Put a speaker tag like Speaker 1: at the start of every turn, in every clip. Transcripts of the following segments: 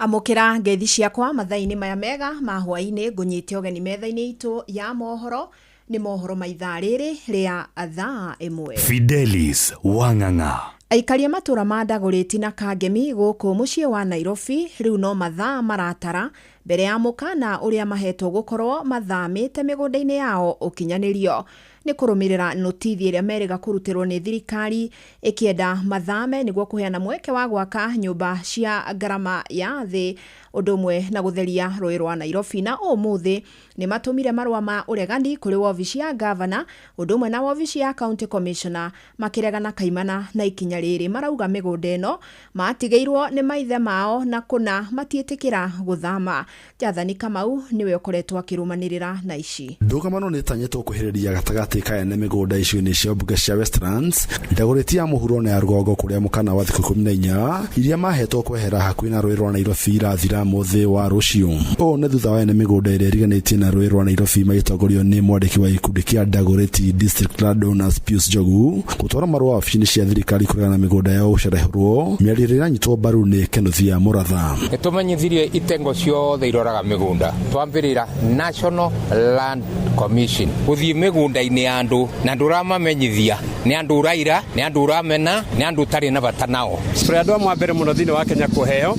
Speaker 1: Amukira ngeithi ciakwa mathaini maya mega ma hwaini ngunyite ogeni methaini itu ya mohoro ni mohoro maithaa riri ria thaa imwe.
Speaker 2: Fidelis Wang'ang'a.
Speaker 1: Aikaria matura ma Dagoretti na Kangemi guku mucii wa Nairobi riu no mathaa maratara mbere ya mukana uria mahetwo gukorwo mathamite migunda-ini yao ukinyanirio ni kurumirira notithi iria meriga kurutirwo ni thirikari ikienda mathame niguo kuheana mweke wa gwaka nyumba cia garama ya thi udumwe na gutheria rũĩ rwa Nairobi. Na umuthi ni matumire marua ma uregani kuri wabici ya governor udumwe na wabici ya county commissioner makiregana kaimana na ikinya riri. Marauga migunda ino matigeirwo ni maithe mao na kuna matietikira guthama. Jathani Kamau niwe ukoretwo akirumanirira na ici.
Speaker 3: Ndugamano ni tanyetwo kuhiriria gatagati ka ene migunda icio ni cia mbunge cia Westlands Dagoretti ya muhuro na ya rugongo kuria mukana wa thikũ 14 iria mahetwo kwehera hakuhĩ na rũĩ rwa Nairobi irathira muthi wa rucio. O ne thutha wa ene migunda iria iriganĩtie na rũĩ rwa Nairobi magĩtongorio ni mwandĩki wa ikundi kia Dagoretti District Landowners Pius Jogu gũtwara marũa wabici-inĩ cia thirikari kũregana na migunda yao gũcerehũrwo. Mĩario iranyitwo mbaru ni Kenothia Muratha.
Speaker 4: Nĩtũmenyithirie itengo ciothe iroraga migunda twambĩrĩra National Land Commission gũthiĩ migunda-inĩ ya andu na nduramamenyithia ni andu uraira ni andu uramena ni andu tari na bata nao.
Speaker 5: Tũrĩ andũ mwambere mũno thĩinĩ wa Kenya kũheo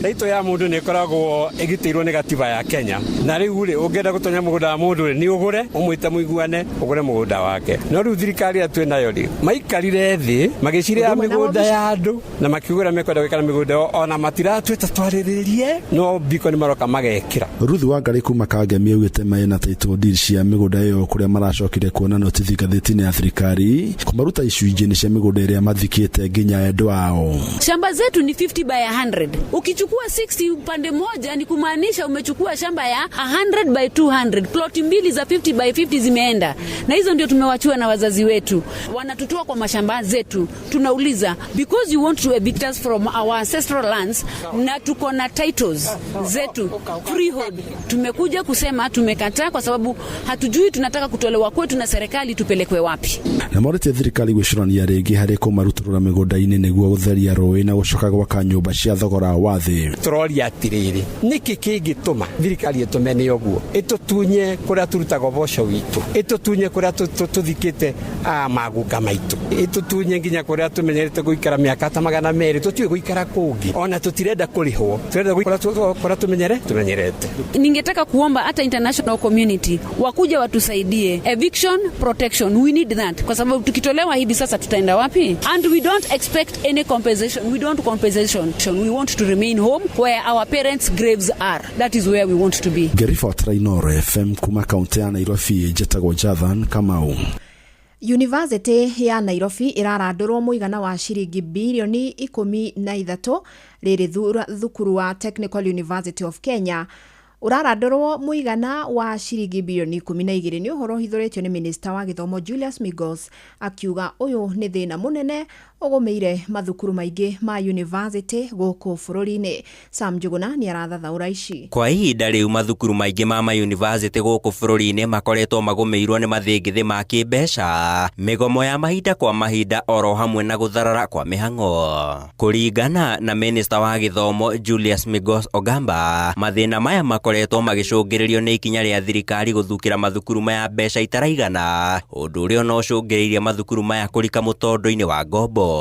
Speaker 5: taito ya mundu ni koragwo igitiirwo ni gatiba ya Kenya na riu ri ungenda gutonya mugunda wa mundu ni ugure umwite muiguane ugure mugunda wake. No riu thirikari atwe nayo ri maikarire thi magiciria migunda ya andu na makiugura mekwenda gwikara migunda ona matiratwita twariririe no biko ni maroka magekira.
Speaker 3: Ruthi wa ngari kuma Kangemi augite maina title deed cia migunda iyo kuria maracokire kuona notithi gatheti-ini ya thirikari kumaruta icunjĩ cia migunda iria mathikite nginya endu ao.
Speaker 6: Shamba zetu ni 50 by 100. Ukichukua 60 upande moja ni kumaanisha umechukua shamba ya 100 by 200. Ploti mbili za 50 by 50 zimeenda. Na hizo ndio tumewachua na wazazi wetu. Wanatutoa kwa mashamba zetu. Tunauliza because you want to evict us from our ancestral lands na tuko na titles zetu freehold. Tumekuja kusema tumekataa kwa sababu hatujui tunataka kutolewa kwetu na serikali tupelekwe wapi.
Speaker 3: Na morite thirikari gwicurania ringi hari kumaruturura migunda-ini niguo gutheria rũĩ na gucoka gwaka nyumba cia thogora wa thi.
Speaker 5: Turoria atiriri niki kingituma thirikari itumene uguo itutunye kuria turutaga boco witu itutunye kuria tuthikite maguka maitu itutunye nginya kuria tumenyerete guikara miaka ta 200 tutiwe guikara kungi ona tutirenda kurihwo turenda guikara kuria tumenyerete.
Speaker 6: Ningetaka kuomba hata international community wakuja watusaidie eviction protection, we need that kwa sababu tukitolewa hivi sasa tutaenda wapi? And we don't expect any compensation, we don't compensation, we want to remain home where our parents' graves are. That is where we want to be.
Speaker 3: Gerifa Trainore FM kuma kaunti ya Nairobi jetagwo Jathan Kamau.
Speaker 1: University ya Nairobi irarandurwo muigana wa ciringi bilioni 13 riri thukuru wa Technical University of Kenya urarandurwo muigana wa ciringi bilioni 12 ni uhoro hithuritio ni Minister wa Githomo Julius Migos akiuga uyu ni thina munene ugumeire mathukuru maingi ma university guku bururi-ini. Sam Njuguna ni arathathaura ici.
Speaker 7: Kwa ihinda riu mathukuru maingi ma university guku bururi-ini makoretwo magumeirwo ni mathingithi ma kimbeca, migomo ya mahinda kwa mahinda oro hamwe na gutharara kwa mihang'o. Kuringana na Minister wa Githomo Julius Migos Ogamba, mathina maya makoretwo magicungiririo ni ikinya ria thirikari guthukira mathukuru maya mbeca itaraigana, undu uria no cungiriirie mathukuru maya kurika mutondo-ini wa ngombo.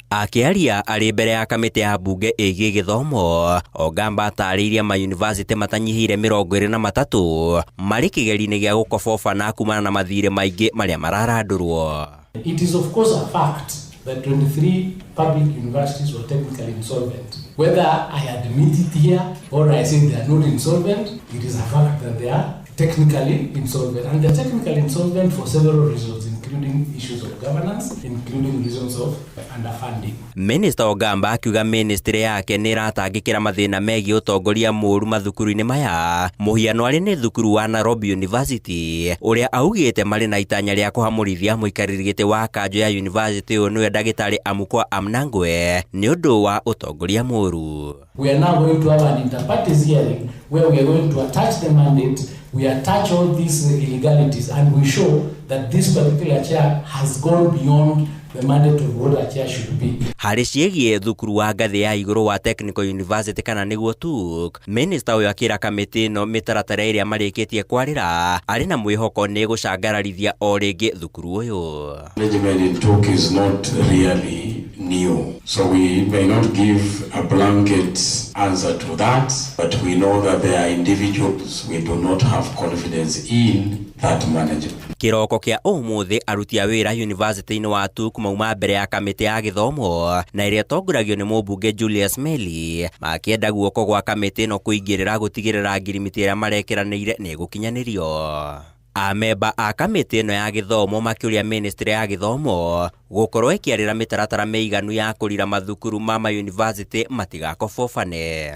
Speaker 7: Akiaria ari mbere ya kamiti ya bunge ĩgiĩ gĩthomo, Ogamba atarĩirie ma university matanyihire 23 marĩ kĩgeri-inĩ gĩa gũkobobana kumana na mathirĩ maingĩ marĩa mararandũrwo.
Speaker 8: It is of course a fact that 23 public universities were technically insolvent. Whether I admit it here or I say they are not insolvent, it is a fact that they are technically insolvent. And they are technically insolvent for several reasons, including issues of governance, including reasons of underfunding.
Speaker 7: Minister Ogamba akiuga ministry yake nĩ iratangĩkĩra mathĩna megiĩ ũtongoria mũũru mathukuru-inĩ maya. Mũhiano arĩ nĩ thukuru wa Nairobi University ũrĩa augĩte marĩ na itanya rĩa kũhamũrithia mũikarĩri gĩtĩ wa kanjũ ya university ũyũ nĩwe Ndagĩtarĩ Amukwa Amnangwe nĩ ũndũ wa ũtongoria mũũru.
Speaker 8: We are now going to have an inter-parties hearing where we are going to attach the mandate, we attach all these illegalities and we show that this particular chair has gone beyond the mandate of what a chair should be.
Speaker 7: Harĩ ciĩgiĩ thukuru wa ngathĩ ya igũrũ wa Technical University kana nĩguo TUK, Minister ũyũ akĩra kamĩtĩ ĩno mĩtaratara ĩrĩa marĩkĩtie kwarĩra arĩ na mwĩhoko nĩ gũcangararithia o rĩngĩ thukuru ũyũ.
Speaker 9: Management in TUK is not really new, so we may not give a blanket answer to that, but we know that there are individuals we do not have confidence in that management.
Speaker 7: Kĩroko kĩa ũmũthĩ aruti a wĩra university-inĩ wa TUK mauma mbere ya kamĩtĩ ya gĩthomo na ĩrĩa tongoragio nĩ mũmbunge Julius Meli makĩenda guoko gwa kamĩtĩ ĩno kũingĩrĩra gũtigĩrĩra ngirimiti ĩrĩa marekeranĩire nĩ gũkinyanĩrio. Amemba a kamĩtĩ ĩno ya gĩthomo makĩũria ministry ya gĩthomo gũkorwo ĩkĩarĩra mĩtaratara mĩiganu ya kũrira mathukuru ma mayunivasĩtĩ matigakobobane.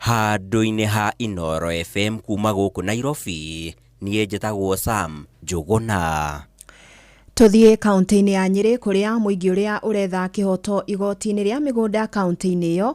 Speaker 7: Handũ-inĩ ha Inooro FM kuma gũkũ Nairobi, niĩ njĩtagwo Sam Njũgũna.
Speaker 1: Tuthiĩ kaunti-inĩ ya Nyĩrĩ kũrĩa mũingĩ ũrĩa ũretha kĩhoto igoti-inĩ rĩa mĩgũnda kaunti-inĩ ĩyo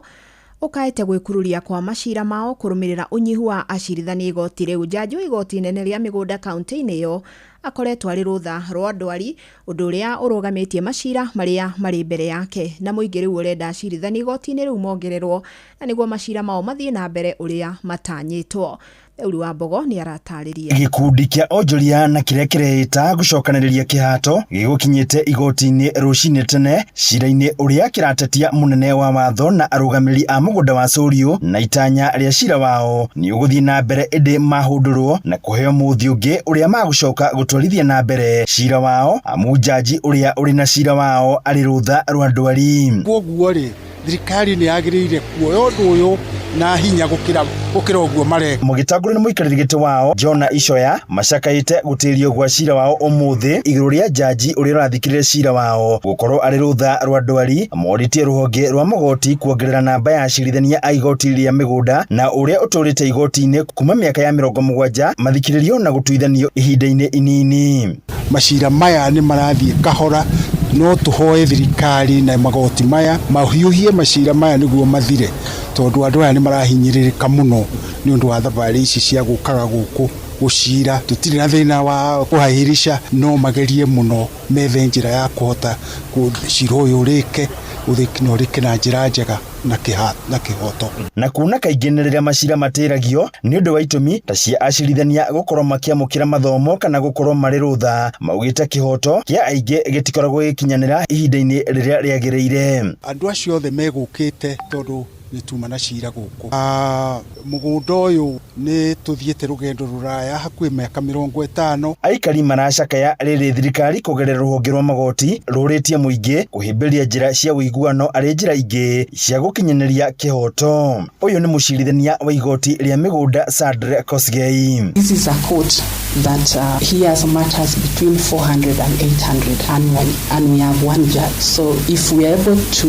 Speaker 1: ũkaĩte gwĩkururia kwa macira mao kũrũmĩrĩra ũnyihu wa acirithania igoti rĩu. Jaji wa igoti inene rĩa mĩgũnda kaunti-inĩ ĩyo akoretwo arĩ rũtha rwa ndwari, ũndũ ũrĩa ũrũgamĩtie macira marĩa marĩ mbere yake, na mũingĩ rĩu ũrenda acirithania igoti-inĩ rĩu mongererwo na nĩguo macira mao mathiĩ na mbere ũrĩa matanyĩtwo. Uri wa Mbogo ni aratarĩria.
Speaker 10: Gikundi kia onjoria na kĩrĩa kĩreĩta gũcokanĩrĩria kĩhato gĩgũkinyĩte igoti-inĩ rũcinĩ tene cira-inĩ ũrĩa kĩratetia mũnene wa watho na arũgamĩrĩri a mũgũnda wa Sũriũ na itanya rĩa cira wao nĩ ũgũthiĩ na mbere ĩndĩ mahũndũrwo na kũheo mũthĩ ũngĩ ũrĩa magũcoka gũtwarithia na mbere cira wao, amu jaji ũrĩa ũrĩ na cira wao arĩ rũtha rwa ndwari.
Speaker 11: Koguo rĩ thirikari nĩ yagĩrĩire kuoya ũndũ ũyũ na hinya gũkĩra ũguo mareka. Mũgĩtangũrwo
Speaker 10: nĩ mũikarĩri gĩtĩ wao Jona Icoya macakaĩte gũtĩrio gwa cira wao ũmũthĩ igũrũ rĩa jaji ũrĩa ũrathikĩrĩria cira wao gũkorwo arĩ rũtha rwa ndwari, moritie rũhonge rwa magoti kuongerera namba ya acirithania a igoti rĩa mĩgũnda na ũrĩa ũtũrĩte igoti-inĩ kuma mĩaka ya 70 mathikĩrĩrio na gũtuithanio ihinda-inĩ inini.
Speaker 11: Macira maya nĩ marathiĩ kahora, no tũhoe thirikari na magoti maya mahiũhie macira maya nĩguo mathire, tondũ andũ aya nĩ marahinyĩrĩrĩka mũno nĩ ũndũ wa thabarĩ ici cia gũkaga gũkũ gũcira. Tũtirĩ na thĩna wa kũhairisha, no magerie mũno methe njĩra ya kũhota gũcira ũyũ ũrĩke ũrĩke na njĩra njega na kĩhoto.
Speaker 10: Na kuna kaingĩ nĩ rĩrĩa macira matĩragio nĩ ũndũ wa itũmi ta cia acirithania gũkorwo makĩamũkĩra mathomo kana gũkorwo marĩ rũtha, maugĩte kĩhoto kĩa aingĩ gĩtikoragwo gĩkinyanĩra ihinda-inĩ rĩrĩa rĩagĩrĩire.
Speaker 11: Andũ acio othe megũkĩte tondũ nĩ tuma na cira gũkũ. Mũgũnda ũyũ nĩ tũthiĩte rũgendo rũraya hakuhĩ mĩaka 50.
Speaker 10: Aikari maracakaya rĩrĩ thirikari kũgerera rũhonge rwa magoti rũrĩtie mũingĩ kũhĩmbĩria njĩra cia ũiguano arĩ njĩra ingĩ cia gũkinyanĩria kĩhoto. Ũyũ nĩ mũcirithania wa igoti rĩa mĩgũnda Sadre Kosgei.
Speaker 12: This is a court that hears matters between 400 and 800 annually, and we have one judge. So if we are able to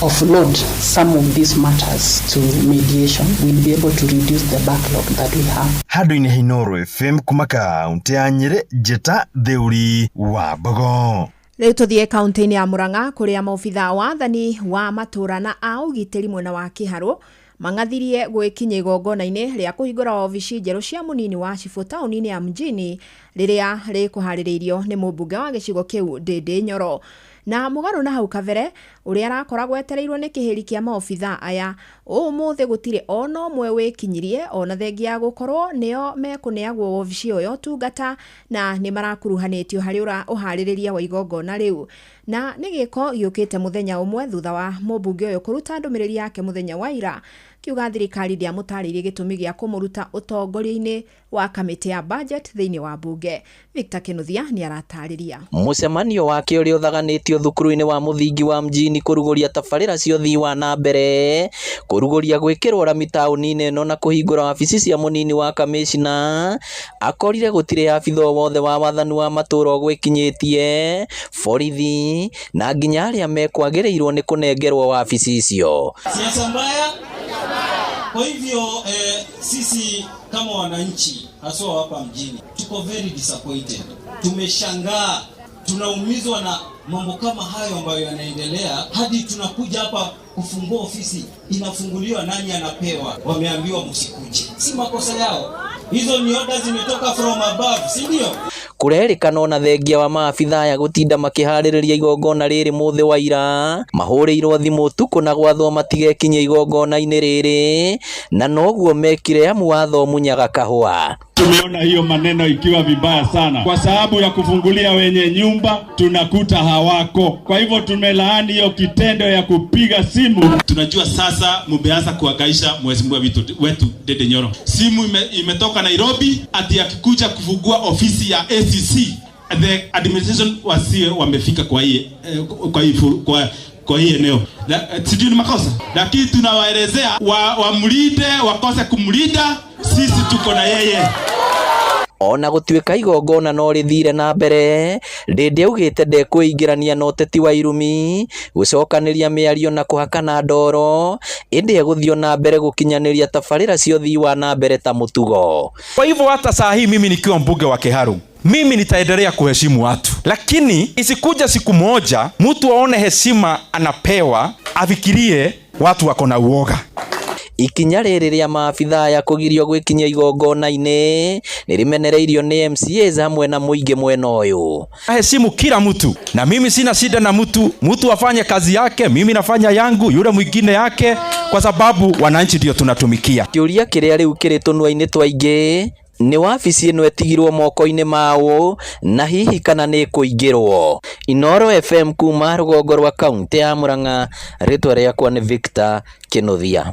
Speaker 12: offload some of these matters to mediation, we'll be able to reduce the backlog that we have.
Speaker 10: Handũ-inĩ ha Inooro FM kuma kaunti ya Nyĩrĩ, njĩta Theuri wa Mbogo.
Speaker 1: Rĩu tũthiĩ kaunti-inĩ ya Murang'a kũrĩa maobitha wathani wa matũra na a ũgitĩri mwena wa Kĩharũ mangathirie gwĩkinya igongona-inĩ rĩa kũhingũra obici njerũ cia mũnini wa cibũ taũni-inĩ ya Mjini rĩrĩa rĩkũharĩrĩirio nĩ mũmbunge wa gĩcigo kĩu Ndĩndĩ Nyoro. Na mũgarũ na hau kabere ũrĩa arakoragwo etereirwo nĩ kĩhĩri kĩa maobitha aya, ũmũthĩ gũtirĩ ona ũmwe wĩkinyirie ona thengia gũkorwo nĩo mekũneagwo obici ũyũ tungata na nĩ marakuruhanĩtio harĩ ũharĩrĩria wa igongona rĩu. Na nĩ gĩko gĩũkĩte mũthenya ũmwe thutha wa mũmbunge ũyũ kũruta ndũmĩrĩri yake mũthenya wa ira kiuga thirikari ndĩamũtarĩirie gĩtũmi gĩa kũmũruta ũtongoria-inĩ wa kamĩtĩ ya budget thĩinĩ wa bunge. Victor Kinuthia nĩ aratarĩria.
Speaker 13: Mũcemanio wake ũrĩa ũthaganĩtio thukuru-inĩ wa mũthingi wa Mjini kũrugũria tabarĩra cia ũthii wa na mbere, kũrugũria gwĩkĩrwo rami taũni-inĩ ĩno na kũhingũra wabici cia mũnini wa kamĩcina, akorire gũtirĩ abitha wothe wa wathani wa matũra gwĩkinyĩtie, borithi na nginya arĩa mekwagĩrĩirwo nĩ kũnengerwo wabici icio.
Speaker 14: Siasa mbaya. Kwa hivyo sisi kama wananchi haswa hapa mjini tuko very disappointed. Tumeshangaa, tunaumizwa na mambo kama hayo ambayo yanaendelea, hadi tunakuja hapa kufungua ofisi, inafunguliwa nani anapewa, wameambiwa msikuje. Si makosa yao. Hizo ni orders zimetoka from above, si ndio?
Speaker 13: kurerikana ona thengia wa maabitha ya gutinda makihaririria igongona riri muthi wa ira mahurirwo thimu tuku na gwathwo matigekinye igongona-ini riri na noguo mekire amu watho munyaga kahua.
Speaker 15: Tumeona hiyo maneno ikiwa vibaya sana, kwa sababu ya kufungulia wenye nyumba tunakuta hawako. Kwa hivyo tumelaani hiyo kitendo ya kupiga simu.
Speaker 16: Tunajua sasa mumeanza kuhangaisha mheshimiwa wetu Ndindi Nyoro. Simu imetoka Nairobi ati akikuja kufungua ofisi ya ACC, the administration wamefika kwa hii eneo. Sijui ni makosa, lakini tunawaelezea wamlinde, wakose kumlinda. Sisi tuko na yeye.
Speaker 13: Ona gutwika igongona no rithire na mbere, Ndindi augite ndekuingirania na uteti wa irumi gucokaniria miario na kuhakana ndoro, indi eguthio na mbere gukinyaniria tabarira cio thii wa na mbere ta mutugo.
Speaker 17: Kwa hivyo hata saa hii mimi nikiwa mbunge wa Kiharu, mimi nitaendelea kuheshimu watu, lakini isikuja siku moja mtu aone heshima anapewa afikirie watu wako na uoga.
Speaker 13: Ikinya riri ria maabitha ya kugirio gwikinya igongona-ini nirimenereirio ni MCAs hamwe na muingi mwena uyu.
Speaker 17: Heshimu kila mtu, na mimi sina shida na mtu afanye kazi yake, mimi nafanya yangu, yule mwingine yake, kwa sababu wananchi ndio tunatumikia.
Speaker 13: Kiuria kiria riu kiri tunua-ini twaingi ni wabici ino etigirwo moko-ini mao na hihi kana ni kuingirwo. Inoro FM kuma rugongo rwa kaunti ya Murang'a, ritwa riakwa ni Victor Kinuthia.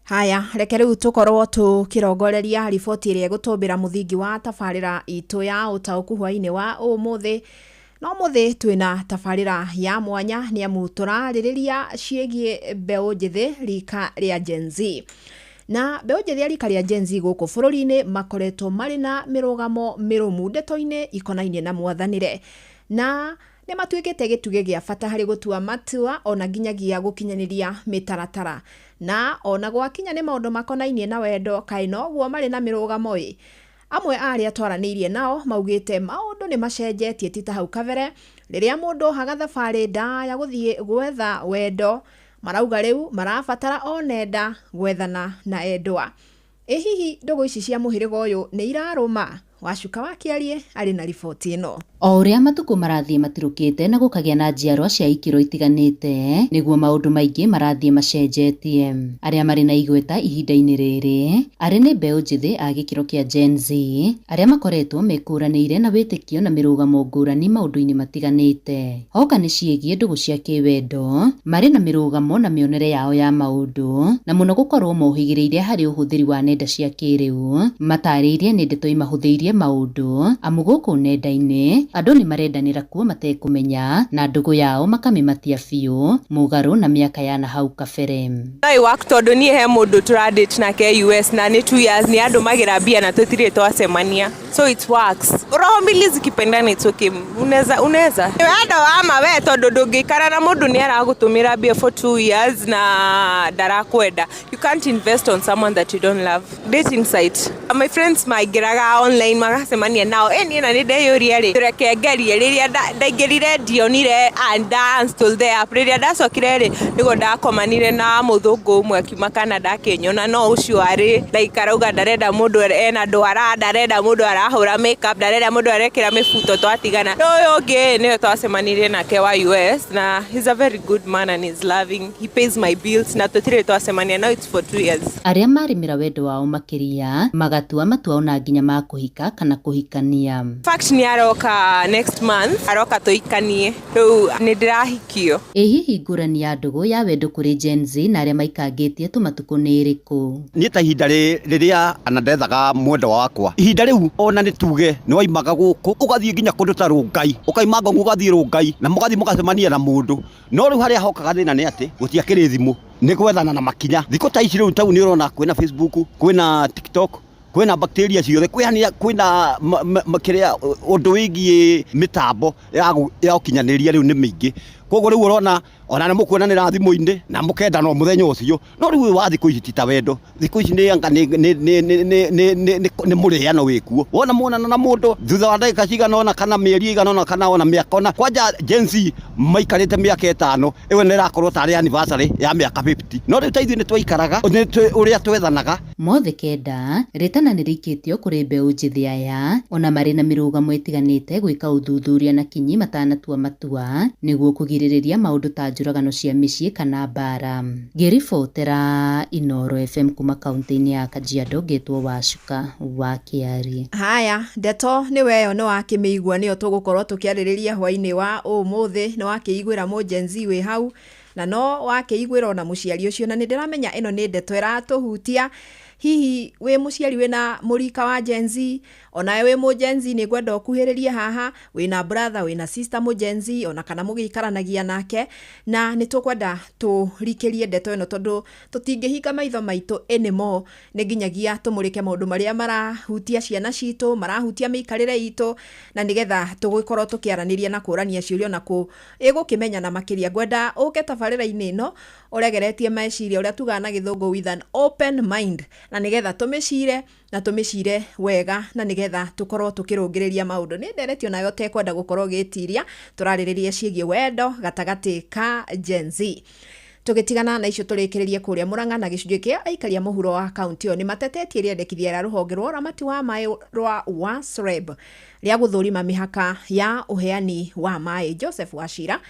Speaker 1: Haya, reke riu tukorwo tukirongoreria riboti iria gutumbira muthingi wa tabarira itu ya utauku hwaini wa umuthi. No muthi twina tabarira ya mwanya ni amu turaririria ciegie mbeu njithi rika ria Gen Z. Na mbeu njithi rika ria Gen Z guku bururi-ini makoretwo mari na mirugamo mirumu ndeto-ini ikonainie na mwathanire. Na ne matuikite gituge gia bata hari gutua matua ona nginyagia gukinyaniria mitaratara. Na ona gwakinya ni maundu makonainie na wendo kaino guo mari na mirugamo amwe aria twaranirie nao maugite maundu ni macenjetie ti ta hau kabere riria mundu hagathabari nda ya guthie gwetha wendo marauga riu marabatara onenda gwethana na endwa. Hihi ndogo ici cia muhirigo uyu ni iraruma? Wacuka wakiarie ari na riboti ino.
Speaker 18: O uria matuko marathie matirukite na gukagia na njiarwa cia ikiro itiganite niguo maundu maingi marathie macenjetie. Aria mari na igweta ihinda-ini riri ari ni mbeu njithi a gikiro kia Gen Z aria makoretwo mekuranire na witikio na mirugamo ngurani maundu-ini matiganite. Hoka ni ciegie ndugu cia kiwendo mari na mirugamo na mionere yao ya maundu na muno gukorwo mohigiriire hari uhuthiri wa nenda cia kiriu matariirie ni ndeto imahuthiirie maundu amu guku nenda-ini andu ni marendanira kuo matekumenya na ndugu yao makamimatia biu mugaru na miaka ya na hau kabere.
Speaker 19: Nai work tondu nie he mundu turadate nake US na ni 2 years ni andu magira bia na tutire twasemania, so it works. Roho mbili zikipendana it's okay. Unaweza anda ama we tondu ndungikara na mundu ni aragutumira bia for 2 years na darakwenda. You can't invest on someone that you don't love. Dating site, my friends maigiraga online magasemania nao ni na ni ndeyuria ri turekengerie riria ndaingirire ndionire and dance till there riria ndacokire ri nigo ndakomanire na muthungu umwe akiuma Canada kenyona no ucio ari ndaikarauga ndarenda mundu ena ndwara ndarenda mundu arahura makeup ndarenda mundu arekira mifuto twatigana uyu ungi niwe twasemanirie nake wa US na he's a very good man and he's loving, he pays my bills na tutire twasemania now it's for 2 years.
Speaker 18: Aria marimira wendo wao makiria magatua matua ona nginya ma kuhika kana kuhikania.
Speaker 19: Fact ni aroka next month aroka toikanie riu ni ndirahikio.
Speaker 18: Hihi ngurani ya ndugu ya wendo kuri Gen Z na aria maikangitie tumatuko ni iriku?
Speaker 20: Ni ta ihinda riria anandethaga mwendo wakwa ihinda riu ona ni tuge ni waimaga guku ugathie nginya kundu ta rungai ukaimanga ugathie rungai na mugathie mugacemania na mundu no riu haria hokaga thina ni ati gutiakiri thimu ni gwethana na makinya thiko ta ici riu tau ni urona kwina Facebook kwina TikTok kwina bacteria ciothe kwina makiria undu wigie mitambo ya ukinyaniria riu ni mingi koguo riu urona ona ni mukwonanira thimu-ini na mukenda no muthenya ucio no riu wa thiku ici tita wendo thiku ici ni anga ni muriano wikuo wona muonana na mundu thutha wa ndagika cigana ona kana mieri igana ona kana ona miaka ona kwanja Gen Z maikarite miaka 5 iwe ni rakorwo tari anniversary ya miaka 50 no riu taithu ni twaikaraga uria twethanaga
Speaker 18: mothe kenda rita Ririkana nirikitio kuri mbeu njithi aya ona mari na mirugamo itiganite gwika uthuthuria na kinyi matanatua matua niguo kugiririria maundu ta njuragano cia micii kana mbara. Ngiribotera Inooro FM kuma kaunti-ini ya Kajiado, ngitwo Wacuka wa Kiari.
Speaker 1: Haya, ndeto ni weyo no akimigwa niyo tugukorwo tukiaririria hwaini wa umuthi no akiigwira mujenzi we hau na no wakiigwira ona muciari ucio na nindiramenya ino ni ndeto iratuhutia. Hihi we muciari wina murika wa jenzi ona we mujenzi ni gwenda okuhiririe haha wina brother wina sister mujenzi ona kana mugikaranagia nake na nitukwenda turikirie ndeto ino tondu tutingihika maitho maitu anymore ni nginyagia tumurike maundu maria marahutia ciana citu marahutia miikarire itu na nigetha tugikorwo tukiaraniria na kurania ciurio na igukimenya na makiria gwenda uke tabarira-ini ino uregeretie meciria uria tugana githungu with an open mind na nigetha tumicire wega na nigetha tukorwo tukirungiriria maundu ni nderetio nayo tekwenda gukorwo gitiria turariririe ciigie wendo gatagati ka Gen Z. Tugitigana na icio turikiririe kuria Murang'a na gicunjĩ kia aikaria muhuro wa kaunti yo ni matetetie riendekithia ra ruhonge rwa uramati wa mai rwa WASREB ria guthurima mihaka ya uheani wa mai. Joseph Wachira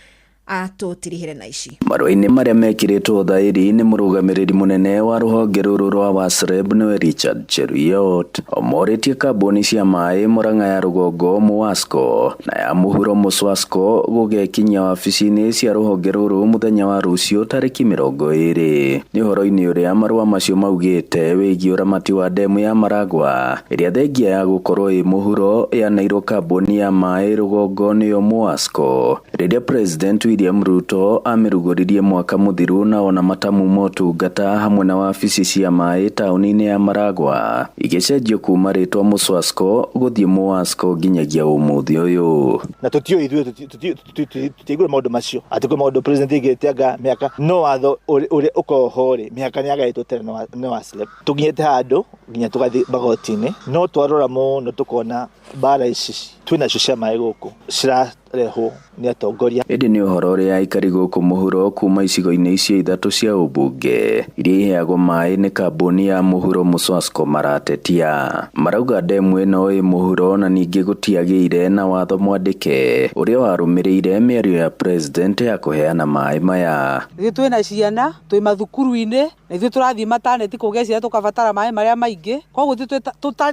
Speaker 1: atutirihire na ici
Speaker 21: marũa-inĩ maria mekiritwo thairi ni murugamiriri munene wa ruhonge ruru rwa WASREB niwe Richard Cheruiyot omoritie kambuni cia mai Murang'a ya rugongo MUWASCO na ya muhuro MUSWASCO gugekinyia wabici-ini cia ruhonge ruru muthenya wa rucio tariki 20. ni horo-ini uria marũa macio maugite wigie uramati wa demu ya Maragwa iria thengia ya gukorwo i muhuro ya nairwo kambuni ya mai rugongo niyo MUWASCO riria President William Ruto amirugoririe mwaka muthiru na ona matamu motungata hamwe na wabici cia mai tauni-ini ya Maragwa igicenjio kuma ritwa MUSWASCO guthie MUWASCO nginyagia umuthi uyu
Speaker 22: na tutio ithuĩ tutigura maundu macio atiko maundu president igetianga miaka no watho uri ukohori miaka ni agaitwo tene no WASREB tuginyete handu nginya tugathi bagoti-ini no twarora muno tukona bara ici twina cia mai guku cirareho ni atongoria.
Speaker 21: Indi ni uhoro uria aikari guku muhuro kuma icigo-ini icio ithatu cia ubunge iria iheagwo mai ni kambuni ya muhuro MUSWASCO maratetia. Marauga demu ino i muhuro na ningi gutiagire na watho mwandike uria warumiriire mĩario ya president ya kuheana mai maya.
Speaker 23: Twina ciana twi mathukuru-ini na ithuĩ turathie mataneti kugia ciana tukabatara mai maria maingi koguo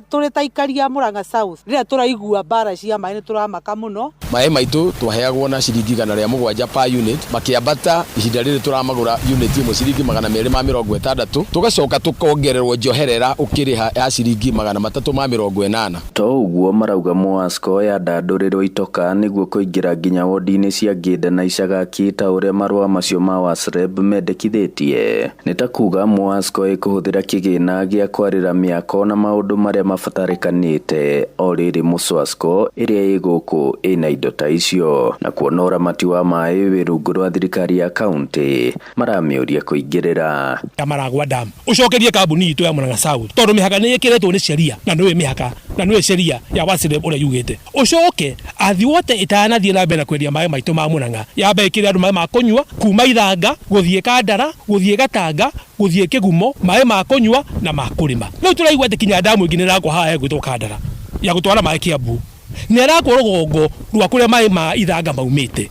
Speaker 23: turi taikaria Murang'a South riria turaigua bara cia mai ni turamaka muno.
Speaker 24: Mai maitu twaheagwo na ciringi 107 per unit makiambata ihinda riri turamagura unit imwe ciringi 260 tugacoka tukongererwo njoherera ukiriha ya ciringi 380.
Speaker 21: To uguo marauga MUWASCO ya ndandurirwo itoka niguo kuingira nginya wodi-ini cia Ngĩnda na Icagaki ta uria marũa macio ma WASREB mendekithitie. Ni ta kuga MUWASCO ikuhuthira kigina gia kwarira miako na maundu maria mabatarikanite o riri MUSWASCO iria iguku ina indo ta icio na kuona uramati wa mai wirungu rwa thirikari ya kaunti maramiuria kuingirira
Speaker 25: Maragwa Dam ucokerie kambuni itu ya Murang'a South tondu mihaka ni ikiretwo ni sheria na niwe mihaka na niwe sheria ya WASREB uria yugite ucoke athi wote itanathie na mbere kwendia mai maitu ma Murang'a yambe ikire andu mai ma kunywa kuma Ithanga guthie Kandara guthie Gatanga guthie Kigumo mai ma kunywa na ma kurima. Riu turaigwa ati kinya damu ingine rakwa haya egwitwo Kandara ya gutwara mai Kiambu ni arakwo rugongo rwa kuria mai ma Ithanga maumite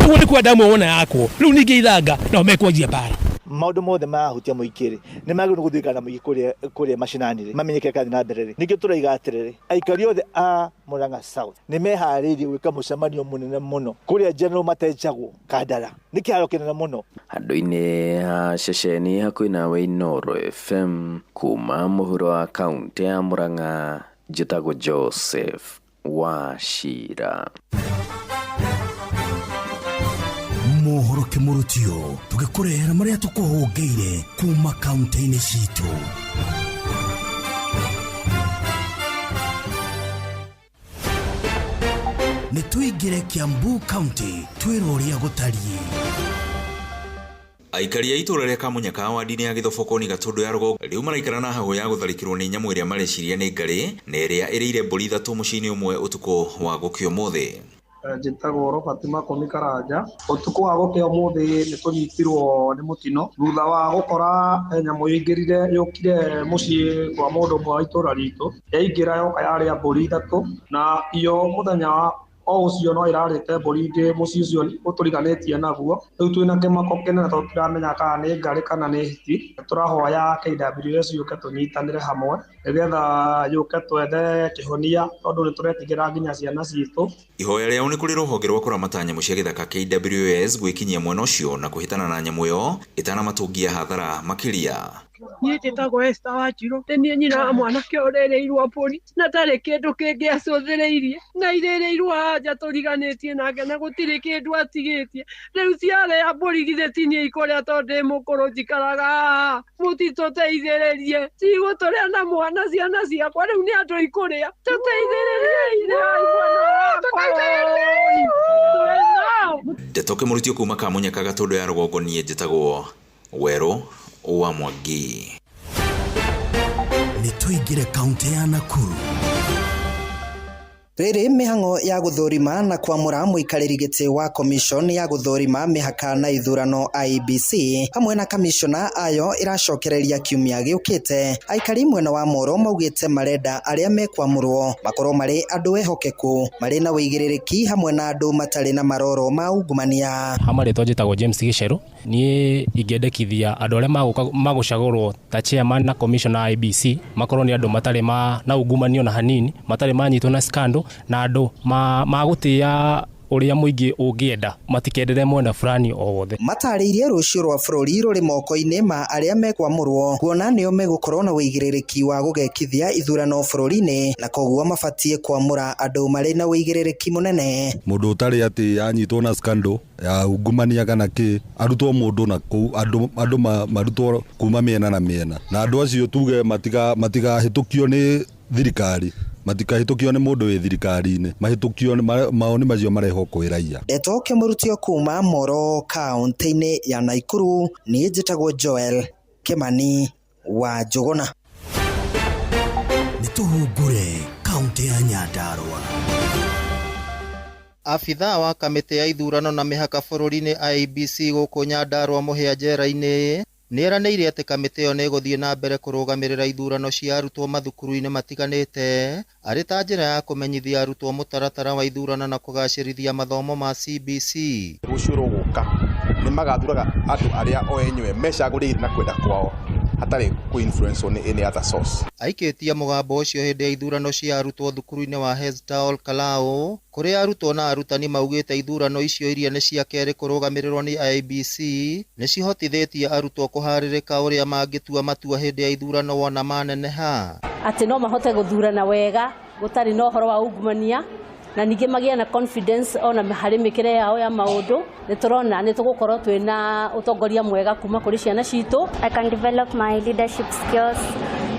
Speaker 25: uguo ni kwa damu wona yakwo riu ningi Ithanga na mekwanjia bara
Speaker 22: maundu mothe mahutia muikiri ni maguru guthikana muikuri kuria macinani mamenyeke kathi na mbere ningi turaiga atiriri aikari othe a Murang'a South ni meharirie gwika mucemanio munene muno kuria general matejagwo Kandara ni kiaro kinene muno
Speaker 21: handu-ini ha ceceni hakuhi nawe Inooro FM kuma muhuro wa kaunti ya Murang'a njitagwo Joseph Wachira.
Speaker 2: Mohoro kimurutio tugikurehera maria tukuhungeire kuma kaunti-ini citu. Nituingire Kiambu County twiroria gutarie.
Speaker 26: Aikari a itura ria Kamunyaka wadi-ini ya Githobokoni Gatundu ya Rugongo riu maraikara na hago ya gutharikirwo ni nyamu iria mareciria ni ngari na iria iriire mburi ithatu mucini umwe utuko wa gukio mothe.
Speaker 3: njĩtagwo Robert Makoni Karanja. Ũtukũ wa gũkĩa ũmũthĩ nĩ tũnyitirwo nĩ mũtino thutha wa gũkora nyamũ ĩingĩrire yũkire mũciĩ kwa mũndũ ũmwe wa itũũra ritũ, yaingĩra yoka yarĩa mbũri ithatũ, na iyo mũthenya o ũcio no ĩrarĩte mbũri ingĩ mũciĩ ũcio ũtũriganĩtie naguo. Rĩu twĩna kĩmako kĩnene tondũ tũtiramenya kana nĩ ngarĩ kana nĩ hiti. Tũrahoya KWS yũke tũnyitanĩre hamwe nĩgetha yũke twethe kĩhonia tondũ nĩ tũretigĩra nginya ciana citũ.
Speaker 26: Ihoya rĩao nĩ kũrĩ rũhonge rwa kũramata nyamũ cia gĩthaka KWS gwĩkinyia mwena ũcio na kũhĩtana na nyamũ ĩyo ĩtanamatũngia hathara makĩria.
Speaker 4: Niĩ njĩtagwo Esther Wanjirũ, nĩ nyina wa mwanake ũrĩrĩirwo mbũri na ndarĩ kĩndũ kĩngĩ acũthĩrĩirie, na irĩrĩirwo anja tũriganĩtie nake na gũtirĩ kĩndũ atigĩtie. Rĩu ciarĩa mbũri githĩ ti niĩ ikũrĩa tondũ ndĩ mũkũrũ njikaraga, mũtitũteithĩrĩrie, cigũtũrĩa na mwana ciana ciakwa, rĩu nĩ andũ ikũrĩa, tũteithĩrĩrie
Speaker 26: Ndeto Kĩmũrutio kuma Kamunyaka Gatũndũ ya Rũgongo. Niĩ njĩtagwo Werũ wa Mwangi.
Speaker 2: Nĩ tũingĩre kaunti ya Nakuru.
Speaker 5: Rĩrĩ mĩhang'o ya gũthũrima na kwamũra mũikarĩri gĩtĩ wa commission ya gũthũrima mĩhaka na ithurano IEBC hamwe na kamishona ayo iracokereria kiumia gĩũkĩte. Aikari mwena wa Moro maugĩte marenda arĩa mekwamũrwo makorwo marĩ andũ ehokeku, marĩ na wĩigĩrĩrĩki hamwe na andũ matarĩ na maroro ma ungumania.
Speaker 6: Hamarĩtwo njĩtagwo James Gĩcerũ. Niĩ ingĩendekithia andũ arĩa magũcagũrwo ta chairman na commissioner IEBC makorwo nĩ andũ matarĩ na ungumanio na hanini, matarĩ manyitwo na scandal, na andũ magũtĩa ũrĩa mũingĩ ũngĩenda, matikendere mwena fulani o wothe.
Speaker 5: Matarĩirie rũciũ rwa bũrũri rũrĩ moko-inĩ ma arĩa mekwamũrwo, kuona nĩo megũkorwo na wĩigĩrĩrĩki wa gũgekithia ithurano bũrũri-inĩ, na koguo mabatie kwamũra andũ marĩ na wĩigĩrĩrĩki mũnene.
Speaker 8: Mũndũ ũtarĩ atĩ anyitwo na scandal ya ungumania kana kĩ, arutwo mũndũ na kũu, andũ marutwo kuma mĩena na mĩena, na andũ acio tuge matigahĩtũkio nĩ thirikari, matikahĩtũkio nĩ mũndũ wĩ thirikari-inĩ, mahĩtũkio maoni macio mareho kwĩ raia.
Speaker 5: Ndeto Kĩmũrutio kuma Moro kaunti-inĩ ya Naikuru. Niĩ njĩtagwo Joel Kimani wa Njũgũna.
Speaker 2: Nĩ tũhungure kaunti ya Nyandarua.
Speaker 9: Afitha wa kamĩtĩ ya ithurano na mĩhaka bũrũri-inĩ IEBC gũkũ Nyandarua mũhĩa njera-inĩ nĩeranĩire atĩ kamĩtĩ ĩyo nĩ ĩgũthiĩ na mbere kũrũgamĩrĩra ithurano cia arutwo mathukuru-inĩ matiganĩte arĩ ta njĩra ya kũmenyithia arutwo mũtaratara wa ithurano na kũgacĩrithia mathomo ma CBC.
Speaker 27: Rũciũ rũgũka nĩ magathuraga andũ arĩa o enyewe mecagũrĩire na kwenda kwao hatarĩ ku-influence on any other source.
Speaker 9: Aikĩtie mũgambo ũcio hĩndĩ ya ithurano cia arutwo thukuru-inĩ wa Heztall Kalau, kũrĩa arutwo na arutani maugĩte ithurano icio iria nĩ cia kerĩ kũrũgamĩrĩrwo nĩ IEBC nĩ cihotithĩtie arutwo kũharĩrĩka ũrĩa mangĩtua matua hĩndĩ ya ithurano wona maneneha.
Speaker 28: Atĩ no mahote gũthurana wega gũtarĩ na ũhoro wa ungumania, na ningĩ magĩa na confidence ona harĩ mĩkĩre yao ya maũndũ. Nĩ tũrona nĩ tũgũkorwo twĩna ũtongoria mwega kuma kũrĩ ciana citũ.
Speaker 29: I can develop my leadership skills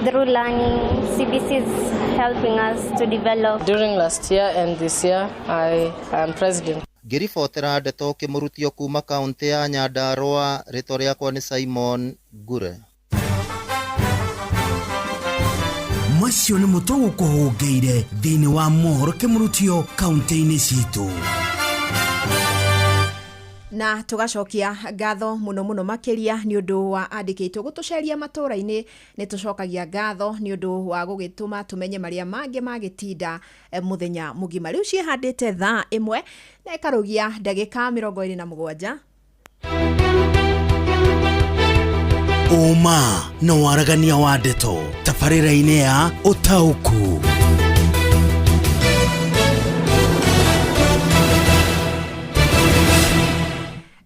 Speaker 29: through learning. CBC is helping us to develop.
Speaker 30: During last year and this year I am president.
Speaker 9: Ngĩribotera Ndeto Kĩmũrutio kuma kaunti ya Nyandarua, rĩtwa rĩakwa nĩ Simon Ngure.
Speaker 2: Macio nĩ mũtũgũ kũhũngĩire thĩinĩ wa mohoro Kĩmũrutio kaunti-inĩ citũ.
Speaker 1: Na tugacokia ngatho muno muno makiria nĩ ũndũ wa andĩkĩtwo gũtũceria matũra-inĩ. Nĩ tũcokagia ngatho nĩ ũndũ wa gũgĩtũma tũmenye marĩa mangĩ magĩtinda mũthenya mũgima. Rĩu ciĩhandĩte thaa 1 na ĩkarũgia ndagĩka 27.
Speaker 2: Uma na waragania wa ndeto tabarĩra-inĩ ya ũtaũku.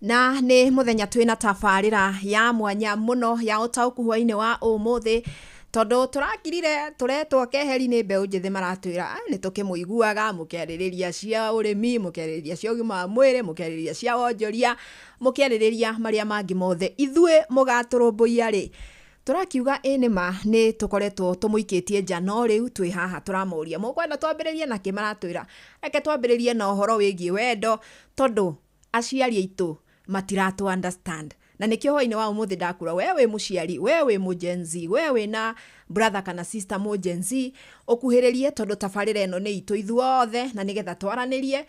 Speaker 1: Na nĩ mũthenya twĩna tabarĩra ya mwanya mũno ya ũtaũku hwainĩ wa ũmũthĩ, tondũ tũrakirire turetwo keheri nĩ mbeũ njĩthĩ maratwĩra nĩ tũkĩmũiguaga mũkĩarĩrĩria cia ũrĩmi, mũkĩarĩrĩria cia ũgima wa mwĩrĩ, mũkĩarĩrĩria cia wonjoria, mũkĩarĩrĩria marĩa mangĩ mothe. Ithuĩ mũgatũrũmbũiya rĩ, tũrakiuga nĩma nĩ tũkoretwo tũmũikĩtie nja, no rĩu twĩ haha tũramũria mũkwenda twambĩrĩrie na kĩ maratwĩra. Reke twambĩrĩrie na ũhoro wĩgiĩ wendo, tondũ aciari aitũ matiratu understand. Na nikio hoine wa umuthi ndakura wewe muciari, wewe mujenzi, wewe na brother kana sister mujenzi, okuhererie tondu tabarĩra ĩno nĩ itũ ithuothe na nigetha twaranirie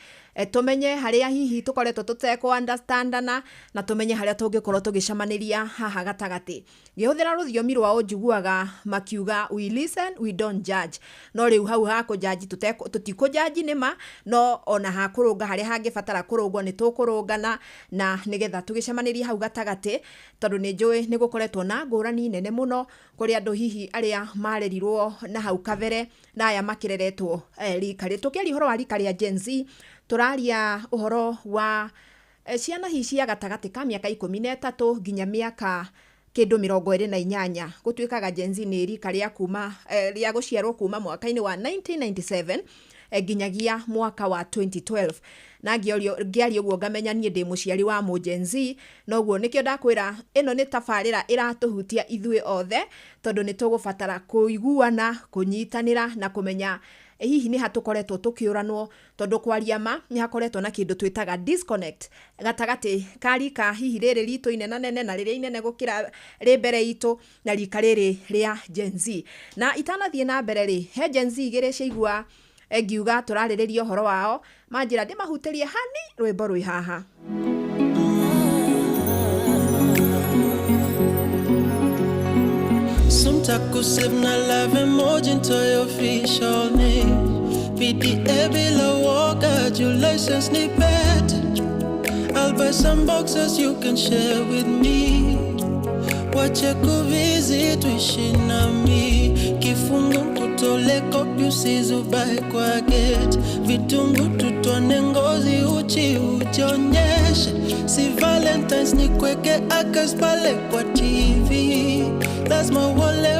Speaker 1: tumenye haria hihi tukoretwo tuteko understandana na tumenye haria tungikorwo tugicamaniria haha gatagati. Ngihũthĩra rũthiomi rwa ũnjiguaga makiuga we listen we don't judge. No rĩu hau ha kũjaji tutikũjaji nĩma, no ona ha kũrũnga haria hangĩbatara kũrũngwo nĩ tũkũrũngana na nĩgetha tũgĩcamanirie hau gatagati, tondũ nĩ njũĩ nĩ gũkoretwo na ngũrani nene mũno kũrĩ andũ hihi arĩa marerirwo na hau kabere na aya makireretwo rika rĩ. Tũkĩaria ũhoro wa rika rĩa Gen Z, tũraria ũhoro wa ciana hihi cia gatagati ka mĩaka 13 nginya mĩaka kĩndũ 28 gũtuĩkaga Gen Z nĩ rika rĩa kuma rĩa gũciarwo kuma mwaka-inĩ wa 1997 nginyagia mwaka wa 2012. Na ngĩaria ũguo ngamenya niĩ ndĩ mũciari wa mũ Gen Z, noguo nĩkĩo ndakwĩra ĩno nĩ tabarĩra ĩratũhutia ithuĩ othe, tondũ nĩ tũgũbatara kũiguana, kũnyitanĩra na kũmenya hihi nĩ hatukoretwo tukiuranwo, tondu kwaria ma nĩ hakoretwo na kindu twitaga disconnect gatagati ka rika hihi rĩrĩ ritũ inene nene na rĩrĩa inene gũkĩra rĩ mbere itũ na rika rĩrĩ rĩa Gen Z. Na itanathiĩ na mbere rĩ, he Gen Z igĩrĩ ciaigua ngiuga tũrarĩrĩria ũhoro wao, manjĩra ndĩmahutĩrie hani rwĩmbo rwĩ haha.
Speaker 7: Taco 7-Eleven moja ntoyo official name PDA bila walk your license ni pet. I'll buy some boxes you can share with me. Wache kuvisit tuishi nami, kifungu kutole kopi usizubae kwa gate, vitungu tutone ngozi uchi ujionyeshe, si Valentine's ni kweke akas pale kwa TV. That's my wallet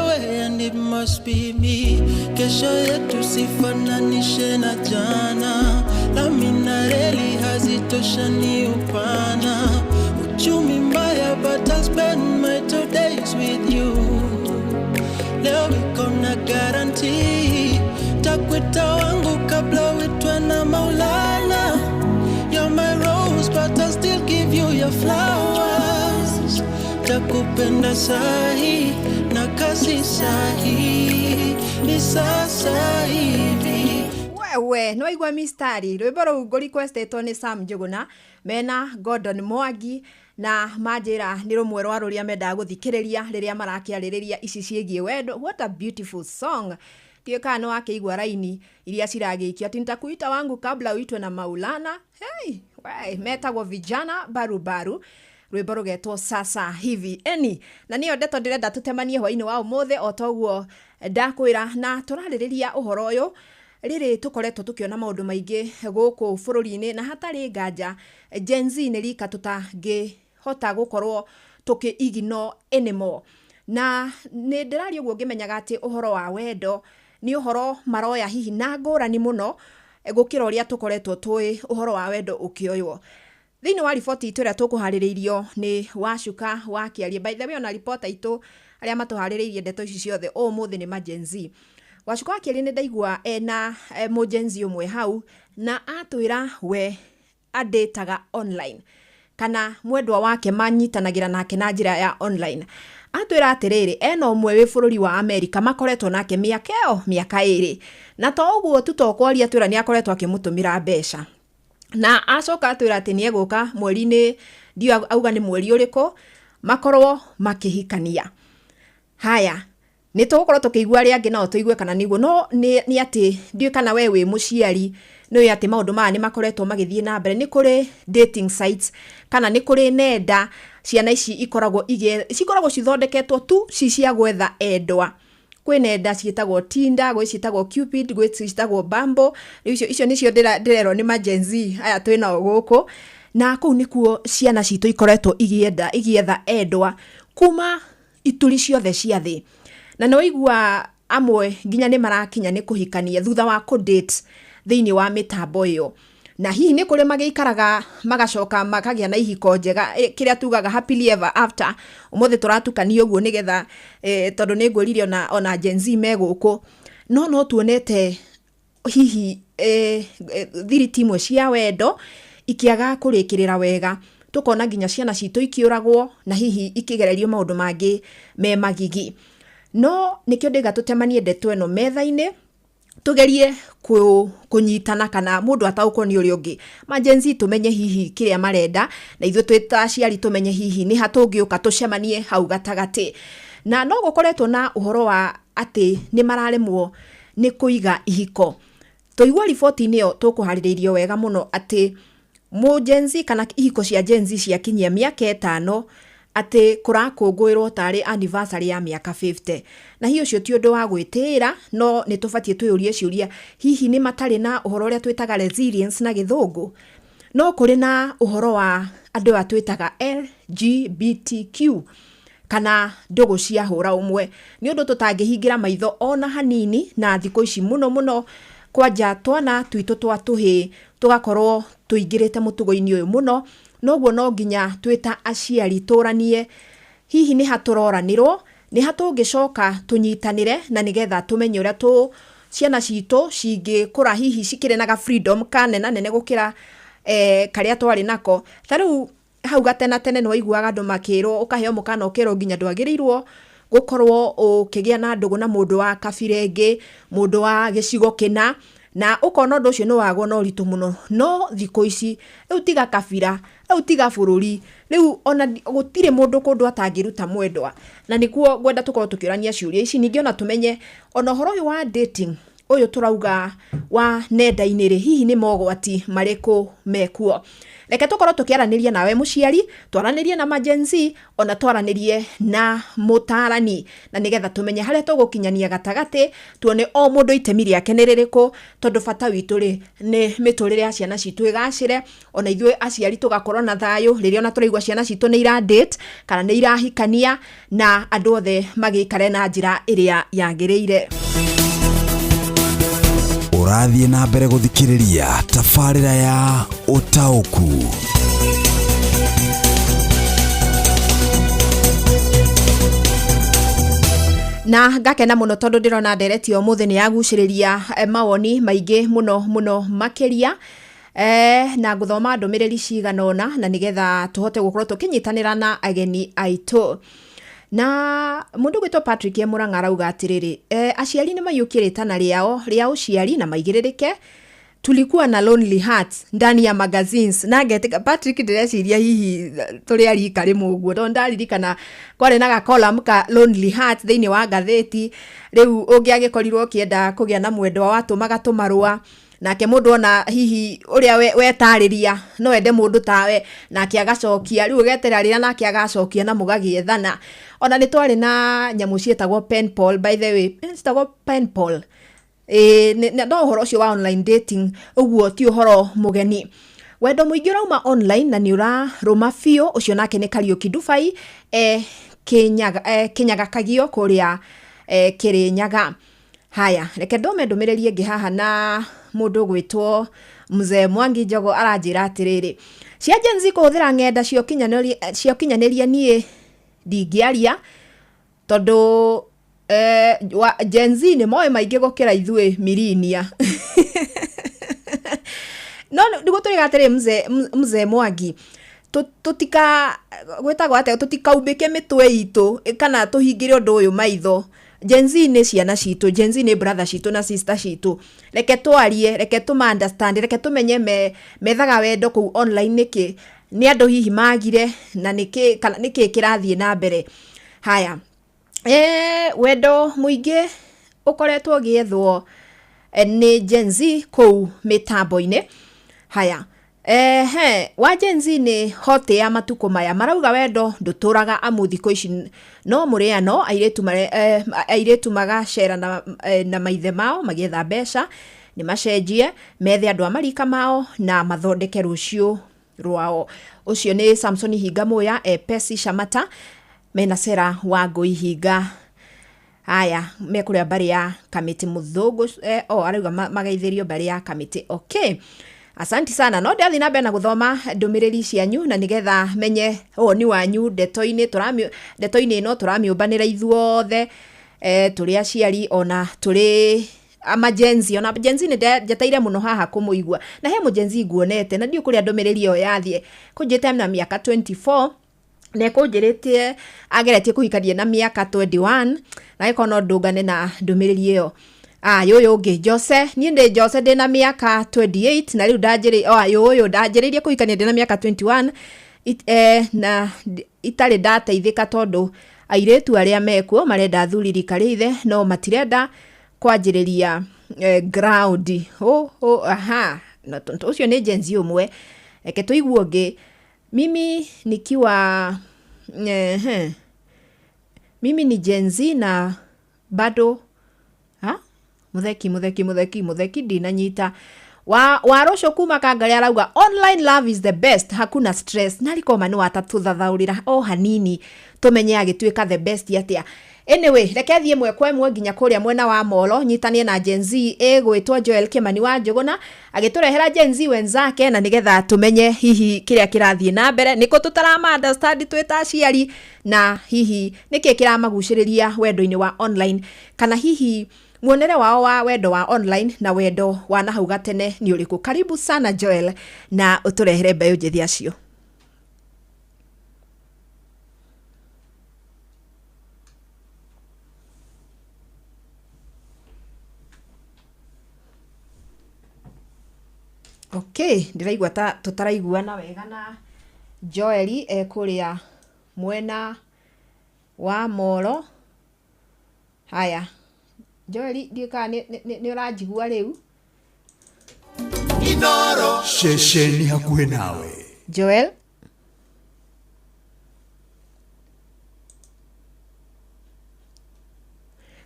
Speaker 7: and it must be me. Kesho yetu sifananishe na jana, lamina reli hazitoshani upana. Uchumi mbaya but I'll spend my 2 days with you. Leo wiko na guarantee, takwita wangu kabla uitwe na Maulana. You're my rose but I'll still give you your flowers. Takupenda sahi na kasi sahi, ni sasa hivi.
Speaker 1: Wewe no igwa mistari rwĩmbo rũu ngũ-requestetwo nĩ Sam Njuguna mena Gordon Mwangi, na manjĩra nĩ rũmwe rwa rũrĩa mendaga gũthikĩrĩria rĩrĩa marakĩarĩrĩria ici ciĩgiĩ wendo. What a beautiful song. Tiĩka no akĩigua raini iria ciragĩikia ati nitakuita wangu kabla uitwe na Maulana. Hey, we metagwo vijana barubaru, rwĩmbo rũgetwo sasa hivi. Na niyo ndeto ndĩrenda tũtemanie hwainĩ wa ũmũthĩ o toguo ndakwĩra, na tũrarĩrĩria ũhoro ũyũ. Rĩrĩ tũkoretwo tũkĩona maũndũ maingĩ gũkũ bũrũri-inĩ na hatarĩ nganja Gen Z nĩ rika tũtangĩhota gũkorwo tũkĩ-ignore anymore. Na nĩ ndĩraria ũguo ngĩmenyaga atĩ ũhoro wa wendo nĩ ũhoro maroya hihi na ngũrani mũno gũkĩra ũrĩa tũkoretwo tũĩ ũhoro wa wendo ũkĩoywo. Thĩinĩ wa riboti itũ ĩrĩa tũkũharĩrĩirio nĩ Wacuka wa Kĩaria. By the way, ona ribota itũ arĩa matũharĩrĩirie ndeto ici ciothe ũmũthĩ nĩ ma Gen Z. Wacuka wa Kĩaria nĩ ndaigua ena mũ Gen Z ũmwe hau na atwĩra we adetaga online, kana mwendwa wake manyitanagĩra nake na njĩra ya online. Atwĩra atĩrĩrĩ, ena ũmwe wĩ bũrũri wa Amerika makoretwo nake mĩaka 2, na to ũguo tu tokwaria atwĩra nĩ akoretwo akĩmũtũmĩra mbeca. Na acoka atwĩra atĩ nĩ egũka mweri-inĩ, ndio auga nĩ mweri ũrĩkũ, makorwo makĩhikania. Haya, nĩ tũgũkorwo tũkĩigua arĩa angĩ nao tũigue kana nĩguo. No nĩ atĩ ndiũ kana we wĩ mũciari nĩ atĩ maũndũ maya nĩ makoretwo magĩthiĩ na mbere. Nĩ kũrĩ dating sites kana nĩ kũrĩ nenda ciana ici cikoragwo cithondeketwo tu cia gwetha endwa. Kwĩ nenda ciĩtagwo Tinder, gwĩ ciĩtagwo Cupid, gwĩ ciĩtagwo Bumble. Icio nĩcio ndĩrerwo nĩ ma Gen Z aya twĩnao gũkũ. Na kũu nĩkuo ciana citũ ikoretwo igĩetha endwa kuma ituri ciothe cia thĩ. Na no igua amwe nginya nĩ marakinya nĩ kũhikania thutha wa kũ-date thĩinĩ wa mĩtambo ĩyo. Na hihi nĩ kũrĩ magĩikaraga magacoka makagĩa na ihiko njega, kĩrĩa tugaga happily ever after. Ũmũthĩ tũratukania ũguo nĩgetha tondũ nĩ ngwĩrire ona Gen Z me gũkũ. No tuonete hihi thiriti imwe cia wendo ikĩaga kũrĩkĩrĩra wega. Tũkona nginya ciana citũ ikĩũragwo na hihi ikĩgererio maũndũ mangĩ me magigi. No nĩkĩo ndĩga tũtemanie ndeto ĩno metha-inĩ tugerie kunyitana kana mundu ataukwo ni uri ungi majenzi tumenye hihi kiria marenda na ithu twita aciari tumenye hihi ni hatungiuka tucemanie hau gatagati na no gukoretwo na uhoro wa ati ni mararemwo ni kuiga ihiko toigwa riboti niyo tukuhaririirio wega muno ati mujenzi kana ihiko cia jenzi cia kinyia miaka 5 ati kurakungwirwo tari anniversary ya miaka 50 na hiyo cio ti undu wa gwitira no ni tubatie tuyurie ciuria hihi ni matari na uhoro uria twitaga resilience na githungu no kuri na uhoro wa andu atwitaga LGBTQ kana ndugu cia hura umwe ni undu tutangihingira maitho ona hanini na thiko ici muno kwanja twana twitu twatuhi tugakorwo tuingirite mutugo-ini uyu muno noguo no nginya twita aciari turanie hihi ni haturoranirwo ni hatungicoka tunyitanire na nigetha tumenye uria ciana citu cingikura hihi cikirinaga freedom kanena nene gukira karia twari nako tariu hau gatena tene no iguaga andu makirwo ukaheo mukana ukirwo nginya ndwagirirwo gukorwo ukigia na ndugu na mundu wa kabirenge mundu wa gicigo kina na ukona ndu ucio no wagwo no ritu muno no thiko ici riu tiga kabira riu tiga bururi riu ona gutire mundu kundu atangiruta mwendwa na nikuo gwenda tukorwo tukiurania ciuria ici ningi ona tumenye ona horo uyu wa dating uyu turauga wa nenda-ini ri hihi ni mogwati mariku mekuo reke tukorwo tukiaraniria nawe muciari twaranirie na majenzi ona twaranirie na mutarani na nigetha tumenye haria tugukinyania gatagati tuone o mundu itemi riake ni ririku tondu bata witu ri ni miturire ya ciana citu igacire ona ithue aciari tugakorwo na thayu riria ona turaigwa ciana citu ni ira date kana ni irahikania na andu othe magikare na njira iria yagiriire.
Speaker 2: Urathie na mbere guthikiriria tafarira ya Utauku.
Speaker 1: Na ngakena muno tondu ndirona ndereti umuthi ni yaguciriria mawoni maingi muno makiria na guthoma ndumiriri ciganona na nigetha tuhote gukorwo tukinyitanira na ageni aitu. Na mundu gwitwo Patrick Muranga arauga atiriri aciari ni mayukiritana ria uciari na maigiririke tulikuwa na Lonely Hearts ndani ya magazines na getika Patrick ndireciria hihi turi arika ri muguo ndo ndaririkana kwari na column ka Lonely Hearts thiini wa gatheti riu ungiagikorirwo kienda kugia na mwendwa watumaga tumarua nake mundu ona hihi uria wetariria no ende mundu tawe nake agacokia riu getera rira nake agacokia na mugagiethana ona ni twari na nyamu cietagwo pen pal by the way cietagwo pen pal no horo cio wa online dating uguo ti uhoro mugeni wendo muingi urauma online na ni uraruma fio ucio nake ni Kariuki Dubai kinyaga kagio kuria Kirinyaga. Haya reke ndome ndumirerie ngi haha na mundu gwitwo Mzee Mwangi Njogo aranjira atiriri cia jenzi kuhuthira ngenda cio kinyaniria nie ndingiaria tondu jenzi ni moe maingi gukira ithue mirinia no ndiguturiga atiri Mzee Mwangi tutika gwetagwo ate tutikaubike mitwe itu kana tuhingire undu uyu maitho. Jenzi ni ciana citu, jenzi ni brother citu na sister citu. Reke twarie, reke tuma understand, reke tumenye methaga wendo ku online niki ni andu hihi magire na niki kana niki kirathie na mbere. Haya wendo muingi ukoretwo giethwo ni jenzi ku mitambo-ini. Haya wa jenzi ni hote ya matuko maya marauga wendo nduturaga amuthiko ici no muriano airetu magacera na maithe mao magietha mbeca ni macenjie methe andu amarika mao na mathondeke rucio rwao. Ucio ni Samson Hinga Muya Pesi Shamata mena Sera wa Ngui Hinga. Haya mekuria bari ya kamiti muthugu arauga magaithirio bari ya kamiti. Okay, asanti sana no ndathi na mbere na guthoma ndumiriri cianyu na nigetha menye ni wanyu ndeto-ini no turamiumbanira ithuothe turi aciari ona turi amajenzi ona jenzi ni njataire muno haha kumuigua na he mujenzi nguonete na ndio kuria ndumiriri yo yathie kunjite na miaka 24 na kunjiritie ageretie kuhikania na miaka 21 na ikono ndungane na ndumiriri yo Yoyo ngi Jose ni ndi Jose ndina miaka 28 na riu yoyo ndanjiririe kuikania ndina miaka 21 na itari ndateithika tondu airetu aria mekuo marenda thuriri karithe no matirenda kwanjiriria ground na tonto ucio ni jenzi umwe eke tuiguo ngi mimi nikiwa mimi ni jenzi na bado mutheki dinanyita warosho kuma Kangari arauga online love is the best, hakuna stress. Narikoma ni watatuthathaurira hanini tumenye agituika the best atia. Anyway, reke thie mwe kwa mwe nginya kuria mwena wa Molo nyitanie na Gen Z gwitwa Joel Kimani wa Njuguna agiturehera Gen Z wenzake na nigetha tumenye hihi kiria kirathie na mbere niko tutarama understand twita aciari na hihi niki kiramaguciriria wendo-ini wa online kana hihi muonere wao wa wendo wa online na wendo wa nahau gatene ni uriku. Karibu sana Joel na uturehere mbeũ njithi acio. Okay, ndiraigua ta tutaraiguana wega na Joel kuria mwena wa Molo. Haya Joel ndika ni urajigua riu Inoro
Speaker 2: shesheni hakuhe nawe
Speaker 1: Joel.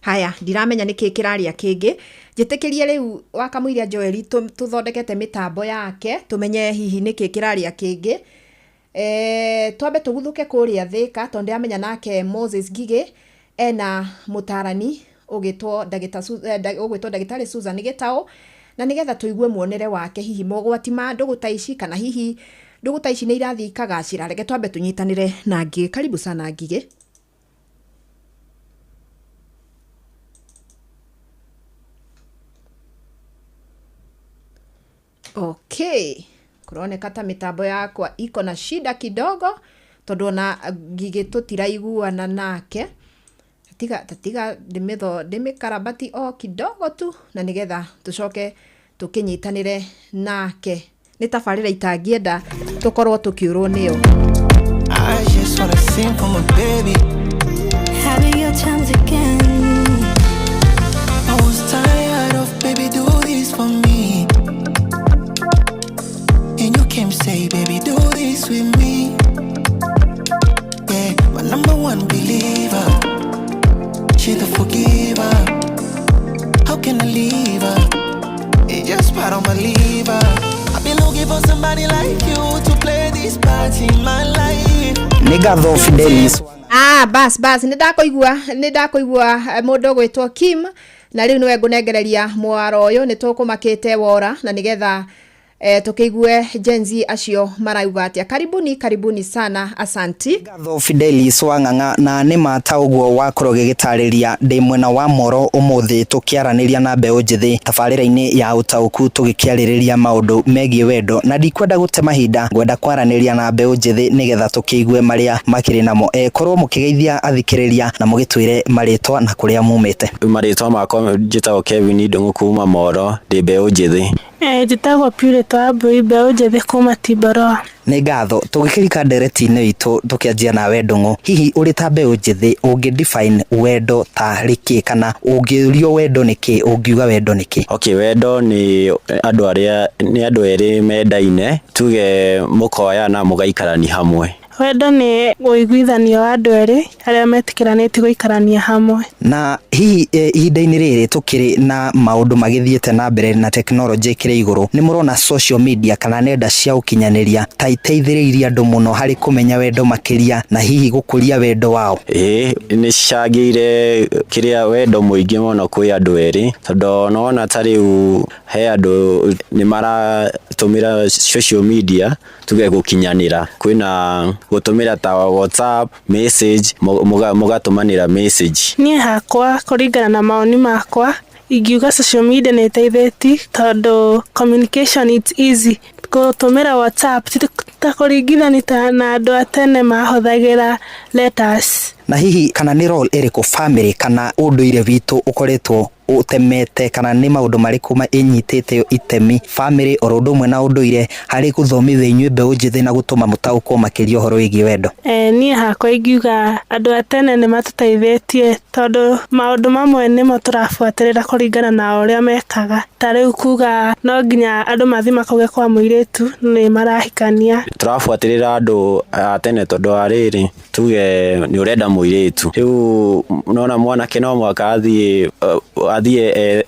Speaker 1: Haya ndiramenya niki kiraria kingi jitikirie riu wakamwiria Joel tuthondekete mitambo yake tumenye hihi niki kiraria kingi twambe tuguthuke kuria Thika tondu amenya nake Moses Gige ena mutarani ugitwo ndagitari Susan Gitao na nigetha tuigue muonere wake hihi mogwati ma ndugu ta ici kana hihi ndugu ta ici ni irathi ikagacira. Reke twambe tunyitanire na Ngige. Karibu sana Ngige. Okay, kuroneka ta mitambo yakwa iko na shida kidogo tondu na Ngige tutiraiguana nake. Tatiga ndimikarabati kidogo tu na nigetha tucoke tukinyitanire nake. Ni tabarira itangienda tukorwo tukiurwo niyo.
Speaker 7: I just wanna sing for my baby, having your chance again. I was tired of baby do this for me, and you came say baby do this with me. Yeah, my number one believer, she the forgiver. How can I leave her? It's just part of my liver. I've been looking for somebody like you to play this part in my life.
Speaker 5: Ngatho Fidelis.
Speaker 1: Bas nindakũigua mundu gwitwo Kim na riu niwe ngunegereria mwaro uyu nitukumakite wora na nigetha tukiigue Gen Z acio marauga atia. Karibuni sana, asanti.
Speaker 5: Ngatho Fidelis Wang'ang'a na ni mata uguo wakoroge gitariria ndi mwena wa Moro umuthi tukiaraniria na mbeũ njithi tabarira-ini ya utauku tugikiaririria maundu megie wendo na ndikwenda gute mahinda ngwenda kwaraniria na mbeũ njithi nigetha tukiigue maria makiri namo korwo mukigeithia athikiriria na mugitwire maritwa na kuria mumite.
Speaker 21: Maritwa makwa njitagwo Kevin Ndungu kuma Moro ndi mbeũ njithi.
Speaker 10: Njitagwo Purity Wambui mbeũ njithi kuma Timboroa.
Speaker 5: Nĩ ngatho tũgĩkĩrika ndereti-inĩ itũ tũkĩanjia na Ndung'u. Hihi ũrĩ ta mbeũ njithi ũngĩ define wendo ta rĩkĩ kana ũngĩũrio wendo nĩkĩ ũngiuga wendo nĩkĩ?
Speaker 21: Okay, wendo ni andũ erĩ mendaine tuge mũkoya na mũgaikarani hamwe.
Speaker 10: Wendo ni ũiguithanio wa andũ erĩ arĩa metĩkĩranĩtie gũikarania hamwe.
Speaker 5: Na hihi ihinda-inĩ rĩrĩ tũkĩrĩ na maũndũ magĩthiĩte na mbere na tekinoronjĩ ĩkĩrĩ igũrũ, nĩ mũrona social media kana nenda cia ũkinyanĩria ta iteithĩrĩirie andũ mũno harĩ kũmenya wendo makĩria na hihi gũkũria wendo wao?
Speaker 21: Nĩ cicangĩire kĩrĩa wendo mũingĩ mũno kwĩ andũ erĩ tondũ nona ta rĩu he andũ nĩ maratũmĩra social media tuge gũkinyanĩra. Kwĩna gũtũmĩra ta WhatsApp message mũgatũmanĩra message.
Speaker 10: Niĩ hakwa kũringana na maoni makwa ingiuga social media nĩ ĩteithĩtie tondũ communication it's easy. Gũtũmĩra WhatsApp ta kũringithania na andũ a tene mahũthagĩra letters.
Speaker 5: Na hihi kana nĩ role ĩrĩkũ family kana ũndũire witũ ũkoretwo utemete kana ni maundu mariku inyitite itemi family orodo mwe na unduire hari guthomithia inyue mbeũ njithi na gutuma mutaukwo makiria horo wigi wendo?
Speaker 10: Niĩ hakwa ingiuga andũ a tene nĩ matũteithĩtie tondũ maũndũ mamwe nĩmo tũrabuatĩrĩra kũringana na ũrĩa mekaga. Ta rĩu kuga no nginya andũ mathi makauge kwa mũirĩtu nĩ marahikania.
Speaker 21: Tũrabuatĩrĩra andũ a tene tondũ arĩrĩ tuge nĩ ũrenda mũirĩtu. Rĩu unaona mwanake no mwaka athiĩ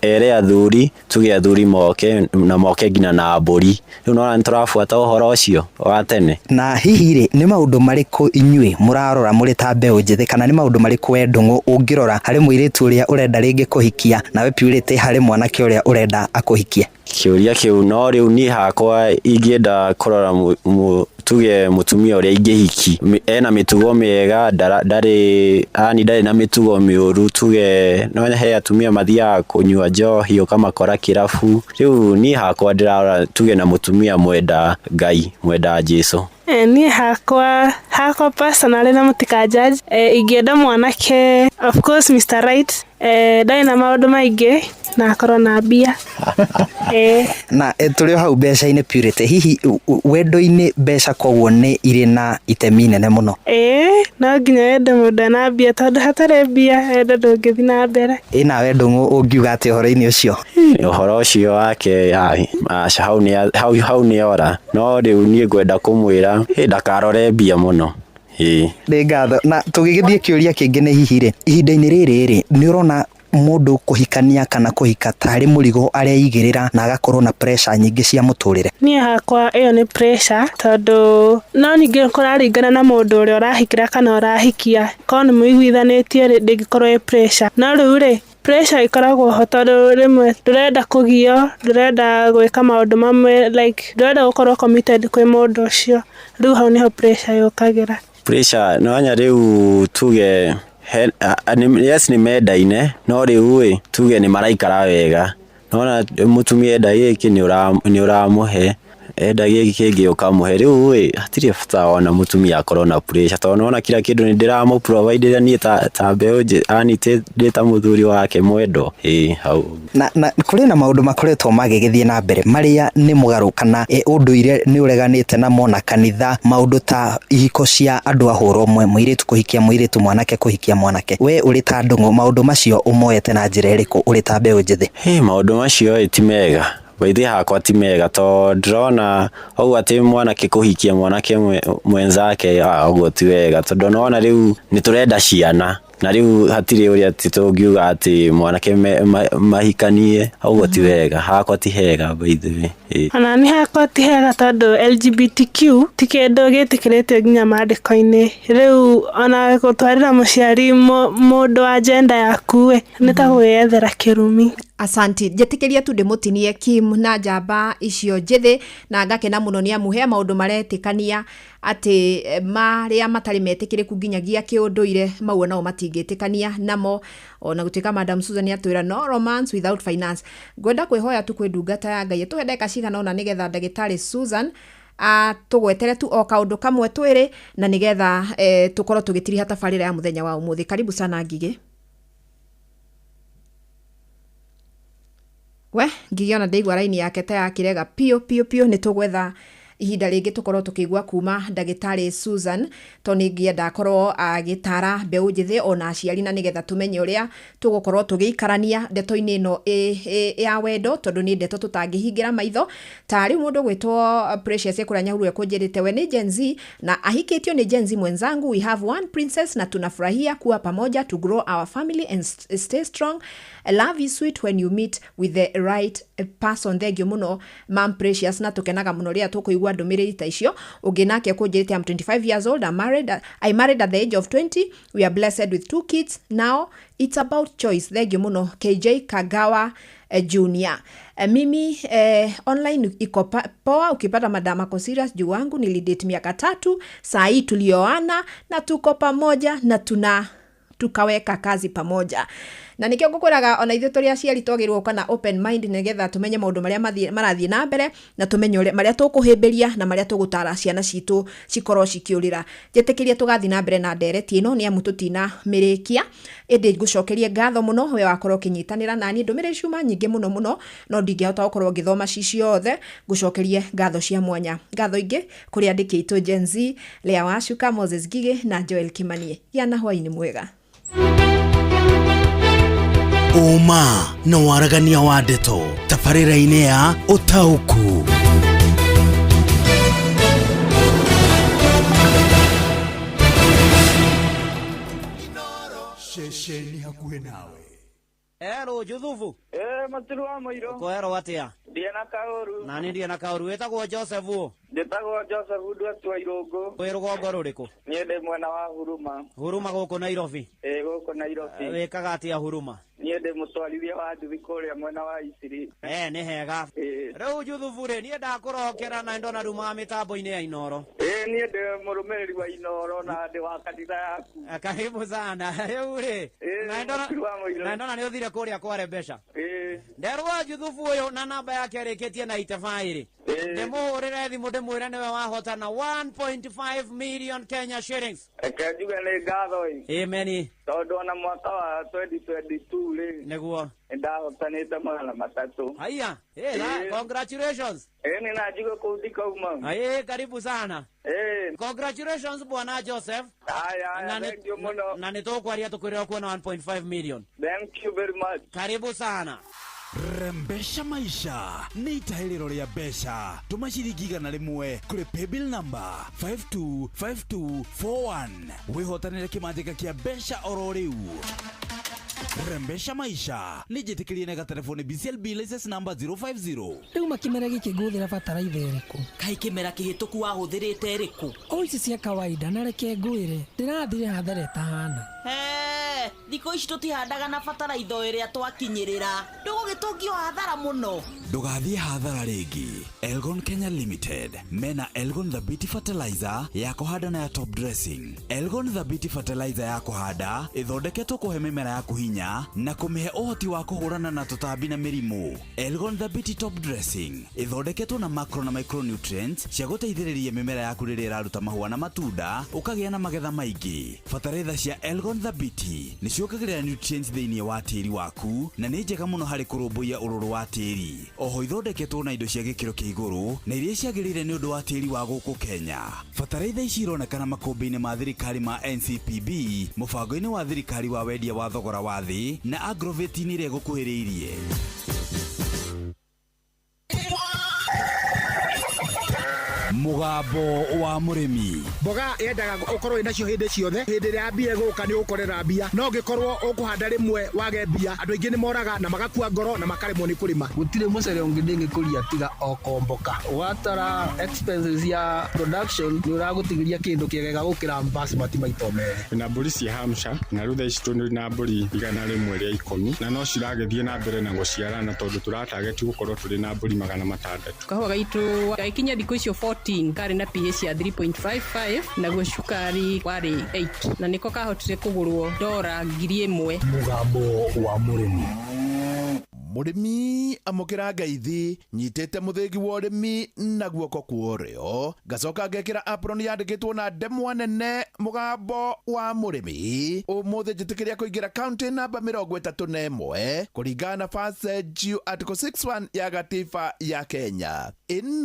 Speaker 21: ere athuri tuge athuri moke na moke nginya na mbũri. Rĩu unaona nĩ tũrabuata ũhoro ũcio wa tene.
Speaker 5: Na hihi rĩ nĩ maũndũ marĩkũ inyue mũrarora mũrĩ ta mbeũ njithi kana nĩ maũndũ marĩkũ wendũng'ũ ũngĩrora harĩ mũirĩtu ũrĩa ũrenda rĩngĩ kũhikia nawe purity harĩ mwanake ũrĩa ũrenda akũhikie?
Speaker 21: Kĩũria kĩu no rĩu niĩ hakwa ingĩenda kũrora tuge mutumia ũrĩa ingĩhiki ena mĩtugo mĩega ndarĩ na mĩtugo mĩũru tuge no he atumia mathiaga kũnyua njohi ũkamakora kĩrabu. Rĩu niĩ hakwa ndĩrarora tuge na mutumia mwenda Ngai mwenda Jesũ.
Speaker 10: Niĩ hakwa personally na mũtika judge ingĩenda mwanake of course Mr. Right ndarĩ na maũndũ maingĩ na akorwo na mbia.
Speaker 5: Na tũrĩ hau mbeca-inĩ Purity, hihi wendo-inĩ mbeca koguo nĩ irĩ na itemi nene mũno?
Speaker 10: No nginya wende mũndũ ena mbia tondũ hatarĩ mbia wendo ndũngĩthi na mbere.
Speaker 5: Na wendo ũngiuga atĩ ũhoro-inĩ ũcio?
Speaker 21: Ũhoro ũcio wake hau nĩ ora no rĩu niĩ ngwenda kũmwĩra ndakarore mbia mũno.
Speaker 5: Nĩ ngatho. Na tũgĩgĩthiĩ kĩũria kĩngĩ nĩ hihi rĩ ihinda-inĩ rĩrĩ nĩ ũrona mũndũ kũhikania kana kũhika tarĩ mũrigo areigĩrĩra na agakorwo na pressure nyingĩ cia mũtũrĩre?
Speaker 10: Niĩ hakwa ĩyo nĩ pressure tondũ no ningĩ kũraringana na mũndũ ũrĩa ũrahikĩra kana ũrahikia. Korwo nĩ mũiguithanĩtie ndĩngĩkorwo pressure. No rĩu rĩ pressure ikoragwo ho tondũ rĩmwe ndũrenda kũgio, ndũrenda gwĩka maũndũ mamwe like ndũrenda gũkorwo committed kwĩ mũndũ ũcio. Rĩu hau nĩho pressure yũkagĩra.
Speaker 21: Pressure no anya rĩu tuge yes nĩ mendaine no rĩu tuge nĩ maraikara wega. Nona mũtumia enda gĩkĩ nĩ ũramũhe enda gĩkĩ kĩngĩ ũkamũhe. Rĩu hatirĩ bata ona mũtumia akorwo na pressure tondũ nona kila kĩndũ nĩ ndĩramũprovide niĩ ta mbeũ njĩthĩ ndĩ ta mũthuri wake mwendo. Hau
Speaker 5: na kũrĩ na maũndũ makoretwo magĩgĩthiĩ na mbere marĩa nĩ mũgarũ kana ũndũire nĩ ũreganĩte namo na kanitha, maũndũ ta ihiko cia andũ a hũra ũmwe, mũirĩtu kũhikia mũirĩtu, mwanake kũhikia mwanake. We ũrĩ ta ndũng'ũ maũndũ macio ũmoete na njĩra ĩrĩkũ ũrĩ ta mbeũ njĩthĩ?
Speaker 21: Maũndũ macio ti mega Baithi hakwa ti mega to ndrona au ati mwanake kũhikia mwanake mwenzake ũguo ti wega tondũ nona rĩu nĩ tũrenda ciana na rĩu hatirĩ ũrĩa tũngiuga atĩ mwanake mahikanie ũguo ti wega. Hakwa ti hega baithi.
Speaker 10: Ona nĩ hakwa ti hega tondũ LGBTQ ti kĩndũ gĩtĩkĩrĩtio nginya maandĩko-inĩ. Rĩu ona gũtwarĩra mũciari mũndũ wa gender yaku nĩ ta gwĩyethera kĩrumi.
Speaker 1: Asanti, njĩtĩkĩria tu ndĩmũtinie Kim na njamba icio njĩthĩ na ngakena mũno nĩ amu he maũndũ maretĩkania atĩ marĩa matarĩ metĩkĩrĩku nginyagia kĩũndũire mau nao matingĩtĩkania namo. Ona gũtuĩka Madam Susan atwĩra no romance without finance. Ngwenda kwĩhoya tu kwĩ ndungata ya Ngai tũhe ndagĩka cigana ona nĩgetha ndagĩtarĩ Susan tũgwetere tu o kaũndũ kamwe twĩrĩ na nĩgetha tũkorwo tũgĩtiriha tabarĩra ya mũthenya wa ũmũthĩ. Karibu sana Ngigĩ. Ngigĩ ona ndaigua raini yake ta yakĩrega pio nĩ tũgwetha ihinda rĩngĩ tũkorwo tũkĩigua kuma ndagĩtarĩ Susan to nĩ ngĩenda akorwo agĩtara mbeũ njĩthĩ ona aciari na nĩgetha tũmenye ũrĩa tũgũkorwo tũgĩikarania ndeto-inĩ ĩno ya wendo tondũ nĩ ndeto tũtangĩhingĩra maitho. Ta rĩu mũndũ gwĩtwo Precious Ekũra Nyahuru ekũnjĩrĩte we nĩ Gen Z na ahikĩtio nĩ Gen Z mwenzangu. We have one princess na tunafurahia kuwa pamoja to grow our family and stay strong. Love is sweet when you meet with the right person. Thank you muno Mom Precious na tukenaga muno ria tukuigua ndumiriri ta icio. Ungi nake kunjirite I'm 25 years old. I married at the age of 20. We are blessed with 2 kids. Now it's about choice. Thank you muno KJ Kagawa Junior. Mimi online iko poa. Ukipata madama ko serious juu wangu nilidate miaka 3. Saa hii tulioana na tuko pamoja na tukaweka kazi pamoja. na nikio ngukwiraga ona ithu turi aciari twagirwo kana open mind nigetha tumenye maundu maria marathie na mbere na tumenye maria tukuhimbiria na maria tugutara ciana citu cikorwo cikiurira jetikirie tugathi na mbere na ndereti ino ni amu tutina mirikia indi ngucokerie ngatho muno we wakorwo kinyitanira nani ndumire cuma nyingi muno no ndingihota gukorwo ngithoma ciothe ngucokerie ngatho cia mwanya ngatho ingi kuri andiki itu Gen Z Lea Wacuka Moses Gige na Joel Kimanie yana hwaini mwega
Speaker 2: Uma na waragania wa ndeto tabarĩra-inĩ ya Ũtaũku.
Speaker 11: Shesheni hakuhe nawe.
Speaker 12: Ero Juthufu.
Speaker 13: Matiru wa Moiro.
Speaker 12: Ukoero atia?
Speaker 13: Ndiena Kaoru.
Speaker 12: Nani ndiena Kaoru? Wetagwo Joseph.
Speaker 13: Ndetagwo Joseph Ndwatu wa Irongo.
Speaker 12: Wĩ rũgongo rũrĩkũ?
Speaker 13: Niĩ ndĩ mwena wa Huruma.
Speaker 12: Huruma gũkũ Nairobi?
Speaker 13: Gũkũ Nairobi.
Speaker 12: Wĩkaga atia Huruma?
Speaker 13: Niĩ ndĩ mũtwarithia wa nduthi kũrĩa mwena wa Isiri.
Speaker 12: Nĩ hega. Rĩu Juthufu rĩ, niĩ ndakũrokera na ndona ruma mĩtambo-inĩ ya Inoro.
Speaker 13: Niĩ ndĩ mũrũmĩrĩri wa Inoro na ndĩ wa kanitha yaku.
Speaker 12: Karibu sana. Rĩu rĩ, na ndona nĩ ũthire kũrĩa Kware Mbeca. Nderwo Juthufu ũyũ na namba yake arĩkĩtie na 85 ndĩmũhũrĩre thimũ ndĩmwĩre nĩwe wahotana 1.5 million Kenya shillings.
Speaker 13: Reke njuge nĩ ngatho ĩ.
Speaker 12: Ameni.
Speaker 13: Tondũ ona mwaka wa 2022 rĩ
Speaker 12: nĩguo
Speaker 13: ndahotanĩte magana matatũ.
Speaker 12: Haya, congratulations.
Speaker 13: Nĩ na njuge kũu ndikauma.
Speaker 12: Karibu sana. Congratulations bwana Joseph.
Speaker 13: Thank you muno.
Speaker 12: Na nĩtũkwaria tũkwĩrĩra kuona 1.5 million.
Speaker 13: Thank you very much.
Speaker 12: Karibu sana.
Speaker 2: Rembesha maisha ni itahĩrĩro rĩa mbeca tũma ciringi 100 rĩmwe kũrĩ paybill number 525241 wĩhotanĩre kĩmanjĩka kĩa mbeca oro rĩu. Rembesha maisha nĩ njĩtĩkĩrie na gatelefoni BCLB license number 050.
Speaker 14: Rĩu makĩmera gĩkĩ ngũthĩra bataraitha ĩrĩkũ?
Speaker 15: Kaĩ kĩmera kĩhĩtũku wahũthĩrĩte ĩrĩkũ?
Speaker 14: O ici cia kawaida na reke ngwĩre ndĩrathire hathara ĩtahana.
Speaker 15: Thikũ ici tũtihandaga na bataraitha ĩrĩa twakinyĩrĩra. Ndũgũgĩtũngio hathara mũno.
Speaker 2: Ndũgathiĩ hathara rĩngĩ. Elgon Kenya Limited mena Elgon the Beauty Fertilizer ya kũhanda na ya top dressing. Elgon the Beauty Fertilizer ya kũhanda ĩthondeketwo kũhe mĩmera yaku hinya na kũmĩhe ũhoti wa kũhũrana na tũtambi na mĩrimũ. Elgon the Beauty top dressing ĩthondeketwo na macro na micronutrients cia gũteithĩrĩria mĩmera yaku rĩrĩa ĩraruta mahũa na matunda ũkagĩa na magetha maingĩ. Bataraitha cia Elgon the Beauty nĩ ciongagĩrĩra nutrients thĩinĩ wa tĩri waku na nĩ njega mũno harĩ kũrũmbũiya ũrũrũ wa tĩri. Oho ithondeketwo na indo cia gĩkĩro kĩa igũrũ na iria ciagĩrĩire nĩ ũndũ wa tĩri wa gũkũ Kenya. Bataraitha ici ironekana makũmbĩ-inĩ ma thirikari ma NCPB, mũbango-inĩ wa thirikari wa wendia wa thogora wa thĩ na agrovet-inĩ ĩrĩa ĩgũkuhĩrĩirie. Mugambo wa murimi.
Speaker 16: Mboga yendaga ukorwo inacio hindi ciothe. Hindi ria mbia guka ni ukorera mbia. No ngikorwo ukuhanda rimwe wage mbia. Andu aingi ni moraga na magakua ngoro na makaremwo ni kurima.
Speaker 3: Gutire mucere ungi ndingikuria tiga okomboka. Watara expenses ya production ni uragutigiria kindu kiegega gukira basmati maito mere.
Speaker 17: Na mburi cia Hampshire na rutha ici tuni na mburi 100 ria 10 na no ciragethie na mbere na guciarana tondu turatarget gukorwo turi na mburi 600.
Speaker 18: Kahua gaitu gaikinya thikũ icio 14 kari na pH ya 3.55 naguo cukari wari 8 na niko kahotire kugurwo $1,000.
Speaker 2: Mugambo wa murimi.
Speaker 19: Murimi amukira ngaithi nyitete muthingi wa urimi na guoko kuorio ngacoka ngekira apron yandikitwo na ndemwa nene mugambo wa murimi umuthi njitikiria kuingira county number 31 kuringana na Article 61 ya gatiba ya Kenya.